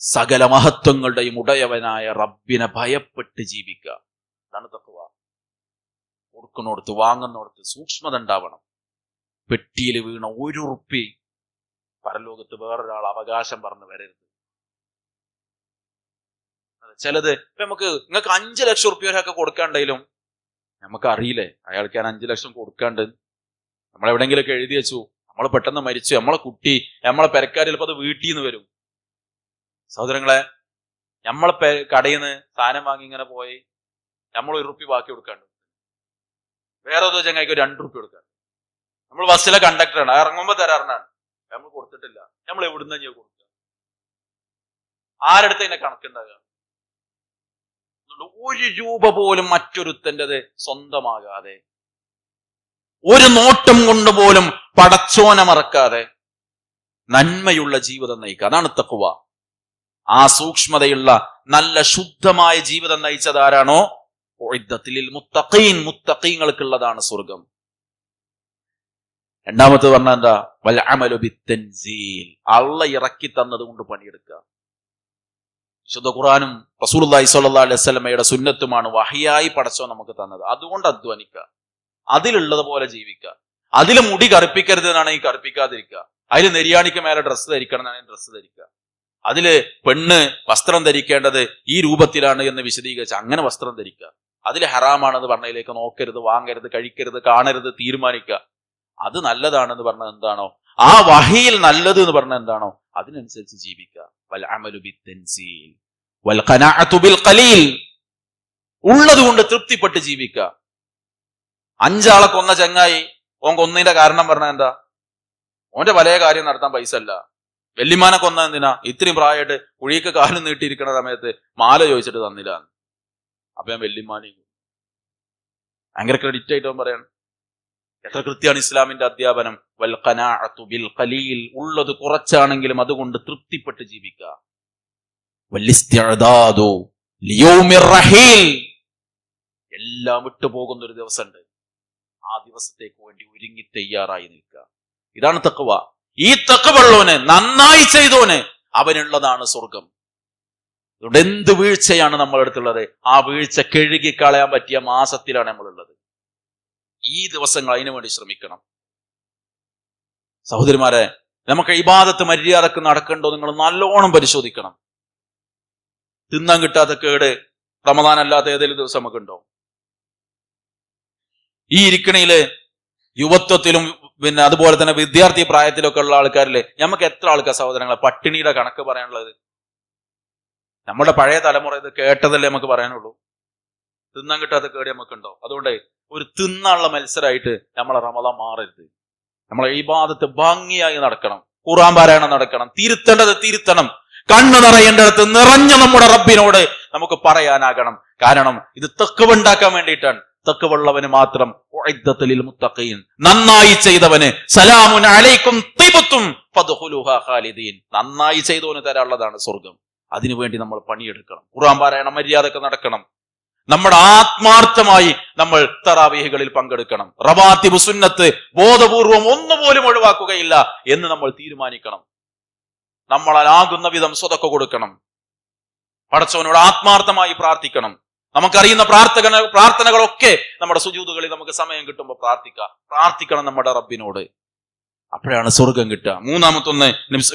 സകല മഹത്വങ്ങളുടെയും ഉടയവനായ റബ്ബിനെ ഭയപ്പെട്ട് ജീവിക്കുക. അതാണ് തഖ്വ. കൊടുക്കുന്നിടത്ത് വാങ്ങുന്നിടത്ത് സൂക്ഷ്മത ഉണ്ടാവണം. പെട്ടിയിൽ വീണ 1 ഉറുപ്പി പരലോകത്ത് വേറൊരാൾ അവകാശം പറഞ്ഞു വരരുത്. ചിലത് ഇപ്പൊ നിങ്ങൾക്ക് 5 ലക്ഷം ഉറുപ്പ്യ ഒരാൾക്ക് കൊടുക്കാണ്ടെങ്കിലും നമുക്ക് അറിയില്ലേ അയാൾക്ക് ഞാൻ 5 ലക്ഷം കൊടുക്കാണ്ട്. നമ്മളെവിടെങ്കിലൊക്കെ എഴുതി വെച്ചു, നമ്മൾ പെട്ടെന്ന് മരിച്ചു, നമ്മളെ കുട്ടി, നമ്മളെ പെരക്കാർ ചിലപ്പോൾ അത് വീട്ടിൽ നിന്ന് വരും. സഹോദരങ്ങളെ, നമ്മളെ കടയിൽ നിന്ന് സാധനം വാങ്ങി ഇങ്ങനെ പോയി നമ്മൾ 1 ഉറുപ്പ്യ ബാക്കി കൊടുക്കാണ്ട്, വേറെ ഏതോ ചങ്ങായിക്ക് 2 ഉറുപ്പ്യ കൊടുക്കാൻ. നമ്മൾ ബസ്സിലെ കണ്ടക്ടറാണ്, ഇറങ്ങുമ്പോ തരാറിനാണ്, നമ്മൾ കൊടുത്തിട്ടില്ല. നമ്മൾ എവിടുന്ന കൊടുക്കുക? ആരടുത്ത് ഇതിനെ കണക്കുണ്ടാകുക? 1 രൂപ പോലും മറ്റൊരുത്തൻ്റെത് സ്വന്തമാകാതെ, 1 നോട്ടം കൊണ്ട് പോലും പടച്ചോനെ മറക്കാതെ നന്മയുള്ള ജീവിതം നയിക്കുക. അതാണ് തഖ്വ. ആ സൂക്ഷ്മതയുള്ള നല്ല ശുദ്ധമായ ജീവിതം നയിച്ചത് ആരാണോ? ഉഇദ്ദത്തിൽ മുത്തഖീൻ, മുത്തഖീങ്ങൾക്കുള്ളതാണ് സ്വർഗം. രണ്ടാമത്തെ പറഞ്ഞ എന്താ? വൽ അമലു ബിത്തൻസീൽ, അള്ളാഹ് ഇറക്കി തന്നത് കൊണ്ട് പണിയെടുക്കുക. വിശുദ്ധ ഖുർആനും റസൂലുള്ളാഹി സ്വല്ലല്ലാഹു അലൈഹി വസല്ലമയുടെ സുന്നത്തുമാണ് വഹയായി പടച്ചോ നമുക്ക് തന്നത്. അതുകൊണ്ട് അധ്വാനിക്കുക, അതിലുള്ളത് പോലെ ജീവിക്കുക. അതിൽ മുടി കറുപ്പിക്കരുത് എന്നാണെങ്കിൽ കറുപ്പിക്കാതിരിക്കുക. അതിൽ നെരിയാണിക്ക് മേലെ ഡ്രസ്സ് ധരിക്കണം എന്നാണെങ്കിൽ ഡ്രസ്സ് ധരിക്കുക. അതില് പെണ്ണ് വസ്ത്രം ധരിക്കേണ്ടത് ഈ രൂപത്തിലാണ് എന്ന് വിശദീകരിച്ച് അങ്ങനെ വസ്ത്രം ധരിക്കുക. അതിൽ ഹറാമാണെന്ന് പറഞ്ഞതിലേക്ക് നോക്കരുത്, വാങ്ങരുത്, കഴിക്കരുത്, കാണരുത്, തീരുമാനിക്കുക. അത് നല്ലതാണെന്ന് പറഞ്ഞത് എന്താണോ, ആ വഹയിൽ നല്ലത് എന്ന് പറഞ്ഞത് എന്താണോ, അതിനനുസരിച്ച് ജീവിക്കുക. വൽ അമലു ബിത്തൻസീൽ വൽ ഖനാഅതു ബിൽ ഖലീൽ, ഉള്ളത് കൊണ്ട് തൃപ്തിപ്പെട്ട് ജീവിക്കുക. 5 ആളെ കൊന്ന ചങ്ങായി ഓൻ കൊന്നതിന്റെ കാരണം പറഞ്ഞാൽ എന്താ? ഓന്റെ പല കാര്യം നടത്താൻ പൈസ അല്ല. വെല്ലിമാനെ കൊന്ന എന്തിനാ? ഇത്രയും പ്രായമായിട്ട് കുഴിക്ക് കാലം നീട്ടിയിരിക്കുന്ന സമയത്ത് മാല ചോദിച്ചിട്ട് തന്നില്ല. അപ്പൊ ഞാൻ വെല്ലിമാനെ ഭയങ്കര ക്രെഡിറ്റ് ആയിട്ട് അവൻ പറയാണ്. എത്ര കൃത്യമാണ് ഇസ്ലാമിന്റെ അധ്യാപനം. വൽ ഖനാഅതു ബിൽ ഖലീൽ, ഉള്ളത് കുറച്ചാണെങ്കിലും അതുകൊണ്ട് തൃപ്തിപ്പെട്ട് ജീവിക്കുക. വൽ ഇസ്തിഅദാദു ലിയൗമിർ റഹീൽ, എല്ലാം വിട്ടുപോകുന്ന ഒരു ദിവസമുണ്ട്, ആ ദിവസത്തേക്ക് വേണ്ടി ഒരുങ്ങി തയ്യാറായി നിൽക്കുക. ഇതാണ് തഖ്വ. ഈ തഖ്വയുള്ളവന്, നന്നായി ചെയ്തോന്, അവനുള്ളതാണ് സ്വർഗം. അതുകൊണ്ട് എന്ത് വീഴ്ചയാണ് നമ്മളെടുത്തുള്ളത്, ആ വീഴ്ച കഴുകിക്കളയാൻ പറ്റിയ മാസത്തിലാണ് നമ്മളുള്ളത്. ഈ ദിവസങ്ങൾ അതിനു വേണ്ടി ശ്രമിക്കണം. സഹോദരിമാരെ, നമുക്ക് ഇബാദത്ത് മര്യാദക്ക് നടക്കണ്ടോ നിങ്ങൾ നല്ലോണം പരിശോധിക്കണം. തിന്നാൻ കിട്ടാത്ത കേട് റമദാൻ അല്ലാത്ത ഏതെങ്കിലും ദിവസം നമുക്കുണ്ടോ? ഈ ഇരിക്കണയില് യുവത്വത്തിലും പിന്നെ അതുപോലെ തന്നെ വിദ്യാർത്ഥി പ്രായത്തിലൊക്കെ ഉള്ള ആൾക്കാരില്ലേ, നമുക്ക് എത്ര ആൾക്കാർ സഹോദരങ്ങളെ പട്ടിണിയുടെ കണക്ക് പറയാനുള്ളത്? നമ്മുടെ പഴയ തലമുറ ഇത് കേട്ടതല്ലേ നമുക്ക് പറയാനുള്ളൂ. തിന്നാൻ കിട്ടാത്ത കേടി നമുക്കുണ്ടോ? അതുകൊണ്ട് ഒരു തിന്നാനുള്ള മത്സരമായിട്ട് നമ്മളെ റമദാൻ മാറരുത്. നമ്മളെ ഇബാദത്ത് ഭംഗിയായി നടക്കണം, ഖുർആൻ പാരായണം നടക്കണം, തിരുത്തേണ്ടത് തിരുത്തണം, കണ്ണു നിറയേണ്ടടുത്ത് നിറഞ്ഞ നമ്മുടെ റബ്ബിനോട് നമുക്ക് പറയാനാകണം. കാരണം ഇത് തഖ്വ വേണ്ടിയിട്ടാണ്. തഖ്വയുള്ളവന് മാത്രം ഉഇദ്ദത്തുൽ മുത്തഖീൻ, നന്നായി ചെയ്തവന് സലാമുൻ അലൈക്കും തിബ്തും ഫദ്ഖുലുഹാ ഖാലിദീൻ, നന്നായി ചെയ്തവന് തരാനുള്ളതാണ് സ്വർഗം. അതിനുവേണ്ടി നമ്മൾ പണിയെടുക്കണം. ഖുർആൻ പാരായണം മര്യാദക്ക് നടക്കണം. നമ്മുടെ ആത്മാർത്ഥമായി നമ്മൾ തറാവീഹുകളിൽ പങ്കെടുക്കണം. റവാത്തിബ് സുന്നത്ത് ബോധപൂർവം ഒന്നുപോലും ഒഴിവാക്കുകയില്ല എന്ന് നമ്മൾ തീരുമാനിക്കണം. നമ്മളാകുന്ന വിധം സ്വതക്ക കൊടുക്കണം. പടച്ചവനോട് ആത്മാർത്ഥമായി പ്രാർത്ഥിക്കണം. നമുക്കറിയുന്ന പ്രാർത്ഥനകളൊക്കെ നമ്മുടെ സുജൂദുകളിൽ നമുക്ക് സമയം കിട്ടുമ്പോൾ പ്രാർത്ഥിക്കണം നമ്മുടെ റബ്ബിനോട്. അപ്പോഴാണ് സ്വർഗം കിട്ടുക. മൂന്നാമത്തൊന്ന്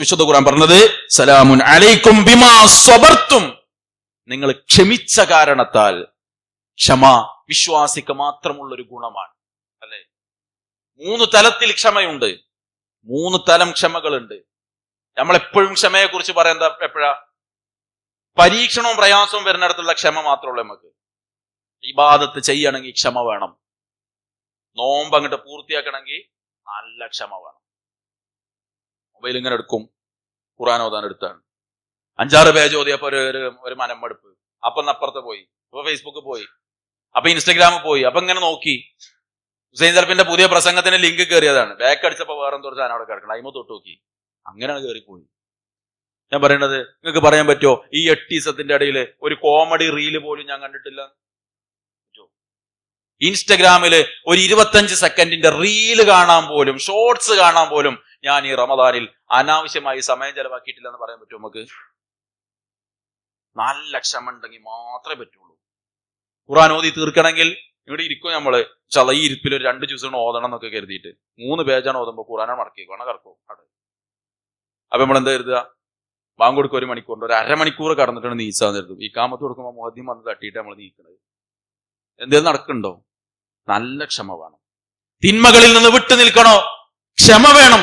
വിശുദ്ധ ഖുർആൻ പറഞ്ഞത് സലാമുൻ അലൈക്കും ബിമാ സ്വബർത്തും, നിങ്ങൾ ക്ഷമിച്ച കാരണത്താൽ. ക്ഷമ വിശ്വാസിക്ക് മാത്രമുള്ളൊരു ഗുണമാണ്, അല്ലെ? 3 തലത്തിൽ ക്ഷമയുണ്ട്, 3 തലം ക്ഷമകളുണ്ട്. നമ്മളെപ്പോഴും ക്ഷമയെ കുറിച്ച് പറയുന്നത് എപ്പോഴാ? പരീക്ഷണവും പ്രയാസവും വരുന്നിടത്തുള്ള ക്ഷമ മാത്രമുള്ളൂ നമുക്ക്. ഇബാദത്ത് ചെയ്യണമെങ്കിൽ ക്ഷമ വേണം. നോമ്പ് അങ്ങോട്ട് പൂർത്തിയാക്കണമെങ്കിൽ നല്ല ക്ഷമ വേണം. മൊബൈൽ ഇങ്ങനെ എടുക്കും, ഖുർആൻ ഓതാൻ എടുത്താണ്, 5-6 പേജ് ഓതിയപ്പോ ഒരു മനമെടുപ്പ്, അപ്പൊ അപ്പുറത്ത് പോയി, അപ്പൊ ഫേസ്ബുക്ക് പോയി, അപ്പൊ ഇൻസ്റ്റഗ്രാമിൽ പോയി, അപ്പൊ ഇങ്ങനെ നോക്കി. ഹുസൈൻ സൽഫിന്റെ പുതിയ പ്രസംഗത്തിന് ലിങ്ക് കയറിയതാണ്, ബാക്ക് അടിച്ചപ്പോ വേറെ എന്തോ സാധനം അവിടെ കിടക്കണം, അയിമ തൊട്ട് നോക്കി, അങ്ങനെയാണ് കയറിപ്പോയി. ഞാൻ പറയണത് നിങ്ങൾക്ക് പറയാൻ പറ്റുമോ? ഈ 8 ദിവസത്തിന്റെ ഇടയിൽ ഒരു കോമഡി റീല് പോലും ഞാൻ കണ്ടിട്ടില്ല. ഇൻസ്റ്റഗ്രാമില് ഒരു 25 സെക്കൻഡിന്റെ റീല് കാണാൻ പോലും, ഷോർട്സ് കാണാൻ പോലും ഞാൻ ഈ റമദാനിൽ അനാവശ്യമായി സമയം ചെലവാക്കിയിട്ടില്ല എന്ന് പറയാൻ പറ്റുമോ നമുക്ക്? നല്ല ക്ഷമ ഉണ്ടെങ്കിൽ മാത്രമേ പറ്റുള്ളൂ. ഖുർആൻ ഓതി തീർക്കണമെങ്കിൽ ഇവിടെ ഇരിക്കും നമ്മള്. ഈ ഇരിപ്പിൽ ഒരു 2 ജ്യൂസുകൾ ഓതണം എന്നൊക്കെ കരുതിയിട്ട് 3 പേജാണ് ഓതുമ്പോ ഖുർആനെ മടക്കിക്കോണം, കറക്കും അവിടെ. അപ്പൊ നമ്മൾ എന്താ കരുതുക? ബാങ്ക് കൊടുക്കുക 1 മണിക്കൂറിന്റെ, ഒരു അരമണിക്കൂർ കടന്നിട്ടാണ് നീച്ചാന്ന് കരുതും. ഈ കാമത്ത് കൊടുക്കുമ്പോൾ മുഹദ്ദീൻ വന്ന് തട്ടിയിട്ട് നമ്മൾ നീക്കണത്. എന്തേലും നടക്കുന്നുണ്ടോ? നല്ല ക്ഷമ വേണം. തിന്മകളിൽ നിന്ന് വിട്ടു നിൽക്കണോ? ക്ഷമ വേണം.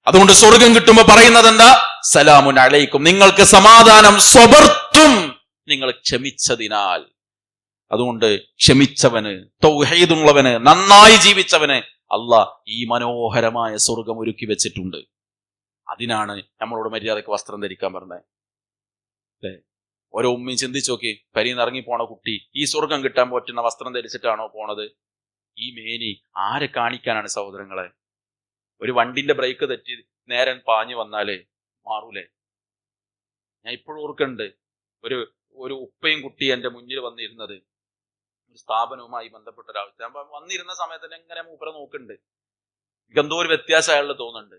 അതുകൊണ്ട് സ്വർഗം കിട്ടുമ്പോ പറയുന്നത് എന്താ? സലാമുൻ അലൈക്കും, നിങ്ങൾക്ക് സമാധാനം, സ്വബർത്തും, നിങ്ങൾ ക്ഷമിച്ചതിനാൽ. അതുകൊണ്ട് ക്ഷമിച്ചവന്, തൗഹീദുള്ളവന്, നന്നായി ജീവിച്ചവന് അല്ലാഹ് ഈ മനോഹരമായ സ്വർഗം ഒരുക്കി വെച്ചിട്ടുണ്ട്. അതിനാണ് നമ്മളോട് മര്യാദക്ക് വസ്ത്രം ധരിക്കാൻ പറഞ്ഞത്. അല്ലേ? ഓരോ ഉമ്മയും ചിന്തിച്ചു നോക്കി, പരിന്ന് ഇറങ്ങി പോണ കുട്ടി ഈ സ്വർഗം കിട്ടാൻ പറ്റുന്ന വസ്ത്രം ധരിച്ചിട്ടാണോ പോണത്? ഈ മേനി ആരെ കാണിക്കാനാണ് സഹോദരങ്ങളെ? ഒരു വണ്ടിന്റെ ബ്രേക്ക് തെറ്റി നേരൻ പാഞ്ഞു വന്നാലേ മാറൂലേ? ഞാൻ ഇപ്പോഴും ഓർക്കുന്നുണ്ട്, ഒരു ഉപ്പയും കുട്ടി എന്റെ മുന്നിൽ വന്നിരുന്നത്, ഒരു സ്ഥാപനവുമായി ബന്ധപ്പെട്ട ഒരാവശ്യം. ഞാൻ വന്നിരുന്ന സമയത്ത് തന്നെ ഇങ്ങനെ മൂപ്പരെ നോക്കുന്നുണ്ട്. എനിക്ക് എന്തോ ഒരു വ്യത്യാസം അയാളിൽ തോന്നുന്നുണ്ട്.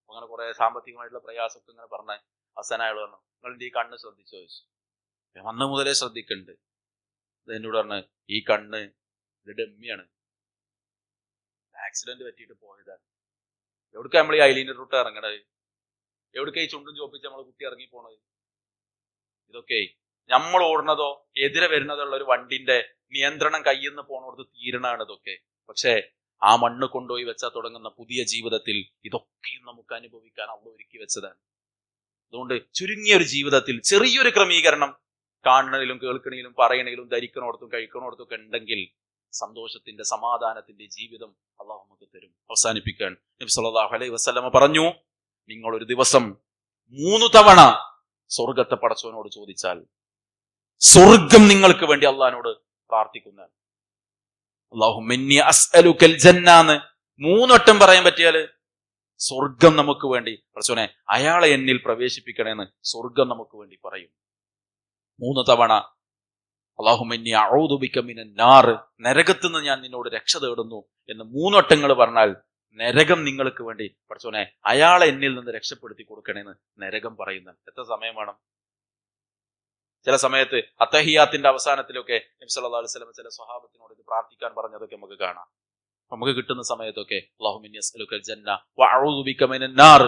അങ്ങനെ കുറെ സാമ്പത്തികമായിട്ടുള്ള പ്രയാസമൊക്കെ ഇങ്ങനെ പറഞ്ഞ അവസാനം അയാൾ പറഞ്ഞു, നിങ്ങളുടെ ഈ കണ്ണ് ശ്രദ്ധിച്ചു ചോദിച്ചു. അന്ന് മുതലേ ശ്രദ്ധിക്കുന്നുണ്ട്. ഇത് എന്നോട് പറഞ്ഞ്, ഈ കണ്ണ് ഇത് ഡെമ്മിയാണ്, ആക്സിഡന്റ് പറ്റിയിട്ട് പോയതാണ്. എവിടേക്കാ നമ്മൾ ഈ ഐലീനർ റൂട്ട് ഇറങ്ങണത്? എവിടേക്കാ ഈ ചുണ്ടും ചോപ്പിച്ച് നമ്മളെ കുട്ടി ഇറങ്ങി പോണത്? ഇതൊക്കെ നമ്മൾ ഓടുന്നതോ എതിരെ വരുന്നതോ ഉള്ള ഒരു വണ്ടിന്റെ നിയന്ത്രണം കയ്യിൽ നിന്ന് പോണോടത്ത് തീരണാണ് ഇതൊക്കെ. പക്ഷേ ആ മണ്ണ് കൊണ്ടുപോയി വെച്ചാൽ തുടങ്ങുന്ന പുതിയ ജീവിതത്തിൽ ഇതൊക്കെയും നമുക്ക് അനുഭവിക്കാൻ അള്ളാഹു ഒരുക്കി വെച്ചതാണ്. അതുകൊണ്ട് ചുരുങ്ങിയ ഒരു ജീവിതത്തിൽ ചെറിയൊരു ക്രമീകരണം കാണണതിലും കേൾക്കണയിലും പറയണയിലും ധരിക്കണോടത്തും കഴിക്കണോടത്തും ഒക്കെ ഉണ്ടെങ്കിൽ സന്തോഷത്തിന്റെ സമാധാനത്തിന്റെ ജീവിതം അള്ളാഹു നമുക്ക് തരും. അവസാനിപ്പിക്കാൻ നബി സല്ലല്ലാഹു അലൈഹി വസല്ലമ പറഞ്ഞു, നിങ്ങൾ ഒരു ദിവസം 3 തവണ സ്വർഗത്തെ പടച്ചവനോട് ചോദിച്ചാൽ സ്വർഗം നിങ്ങൾക്ക് വേണ്ടി അള്ളാഹിനോട് പ്രാർത്ഥിക്കുന്നതാണ്. അല്ലാഹുമ്മ ഇന്നി അസ്അലുക്കൽ ജന്നാന്ന് 3 വട്ടം പറയാൻ പറ്റിയാല് സ്വർഗം നമുക്ക് വേണ്ടി പടച്ചവനെ അയാളെ എന്നിൽ പ്രവേശിപ്പിക്കണേന്ന് സ്വർഗം നമുക്ക് വേണ്ടി പറയും. 3 തവണ അല്ലാഹുമ്മ ഇന്നി അഊദു ബിക മിനൻ നാർ, നരകത്തിൽ നിന്ന് ഞാൻ നിന്നോട് രക്ഷ തേടുന്നു എന്ന് 3 വട്ടങ്ങൾ പറഞ്ഞാൽ നരകം നിങ്ങൾക്ക് വേണ്ടി പടച്ചവനെ അയാളെ എന്നിൽ നിന്ന് രക്ഷപ്പെടുത്തി കൊടുക്കണേന്ന് നരകം പറയുന്നത്. എത്ര സമയം വേണം? ചില സമയത്ത് അത്തഹിയാത്തിന്റെ അവസാനത്തിലൊക്കെ നബി സല്ലല്ലാഹു അലൈഹി വസല്ലം ചില സ്വഹാബത്തിനോട് ഇത് പ്രാർത്ഥിക്കാൻ പറഞ്ഞതൊക്കെ നമുക്ക് കാണാം. നമുക്ക് കിട്ടുന്ന സമയത്തൊക്കെ അല്ലാഹുമ്മ ഇന്നി അസ്അലുക്കൽ ജന്ന വഅഊദു ബിക മിനൻ നാർ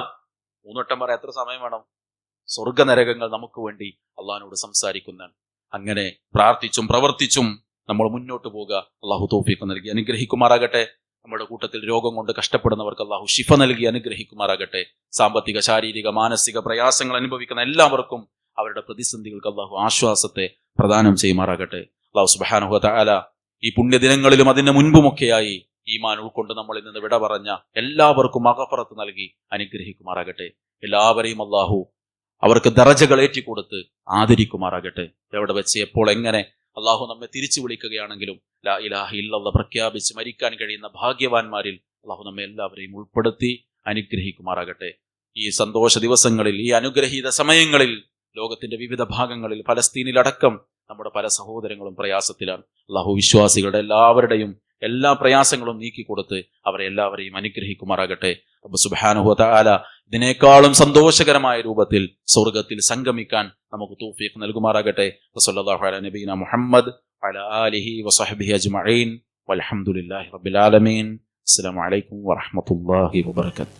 3 വട്ടം പറയാൻ എത്ര സമയം വേണം? സ്വർഗ നരകങ്ങൾ നമുക്ക് വേണ്ടി അള്ളാഹിനോട് സംസാരിക്കുന്നതാണ്. അങ്ങനെ പ്രാർത്ഥിച്ചും പ്രവർത്തിച്ചും നമ്മൾ മുന്നോട്ട് പോകുക. അള്ളാഹു തൗഫീഖ് നൽകി അനുഗ്രഹിക്കുമാറാകട്ടെ. നമ്മുടെ കൂട്ടത്തിൽ രോഗം കൊണ്ട് കഷ്ടപ്പെടുന്നവർക്ക് അള്ളാഹു ശിഫ നൽകി അനുഗ്രഹിക്കുമാറാകട്ടെ. സാമ്പത്തിക, ശാരീരിക, മാനസിക പ്രയാസങ്ങൾ അനുഭവിക്കുന്ന എല്ലാവർക്കും അവരുടെ പ്രതിസന്ധികൾക്ക് അള്ളാഹു ആശ്വാസത്തെ പ്രദാനം ചെയ്യുമാറാകട്ടെ. അള്ളാഹു സുബ്ഹാനഹു വ തആല ഈ പുണ്യദിനങ്ങളിലും അതിന് മുൻപുമൊക്കെയായി ഈമാൻ ഉൾക്കൊണ്ട് നമ്മളിൽ നിന്ന് വിട പറഞ്ഞ എല്ലാവർക്കും മഗ്ഫിറത്ത് നൽകി അനുഗ്രഹിക്കുമാറാകട്ടെ. എല്ലാവരെയും അള്ളാഹു അവർക്ക് ദറജകൾ ഏറ്റിക്കൊടുത്ത് ആദരിക്കുമാറാകട്ടെ. എവിടെ വെച്ച് എപ്പോൾ എങ്ങനെ അള്ളാഹു നമ്മെ തിരിച്ചു വിളിക്കുകയാണെങ്കിലും ലാ ഇലാഹ ഇല്ലല്ലാഹ് പ്രഖ്യാപിച്ച് മരിക്കാൻ കഴിയുന്ന ഭാഗ്യവാന്മാരിൽ അള്ളാഹു നമ്മെ എല്ലാവരെയും ഉൾപ്പെടുത്തി അനുഗ്രഹിക്കുമാറാകട്ടെ. ഈ സന്തോഷ ദിവസങ്ങളിൽ, ഈ അനുഗ്രഹീത സമയങ്ങളിൽ ലോകത്തിന്റെ വിവിധ ഭാഗങ്ങളിൽ, ഫലസ്തീനിലടക്കം നമ്മുടെ പല സഹോദരങ്ങളും പ്രയാസത്തിലാണ്. അള്ളാഹു വിശ്വാസികളുടെ എല്ലാവരുടെയും എല്ലാ പ്രയാസങ്ങളും നീക്കിക്കൊടുത്ത് അവരെ എല്ലാവരെയും അനുഗ്രഹിക്കുമാറാകട്ടെ. റബ്ബ് സുബ്ഹാനഹു വ തആല ഇതിനേക്കാളും സന്തോഷകരമായ രൂപത്തിൽ സ്വർഗത്തിൽ സംഗമിക്കാൻ നമുക്ക് തൗഫീഖ് നൽകുമാറാകട്ടെ. വസല്ലല്ലാഹു അലാ നബിയിന മുഹമ്മദ് വഅലാ ആലിഹി വസഹ്ബിഹി അജ്മഈൻ വൽഹംദുലില്ലാഹി റബ്ബിൽ ആലമീൻ. അസ്സലാമു അലൈക്കും വറഹ്മത്തുള്ളാഹി വബറകാതുഹു.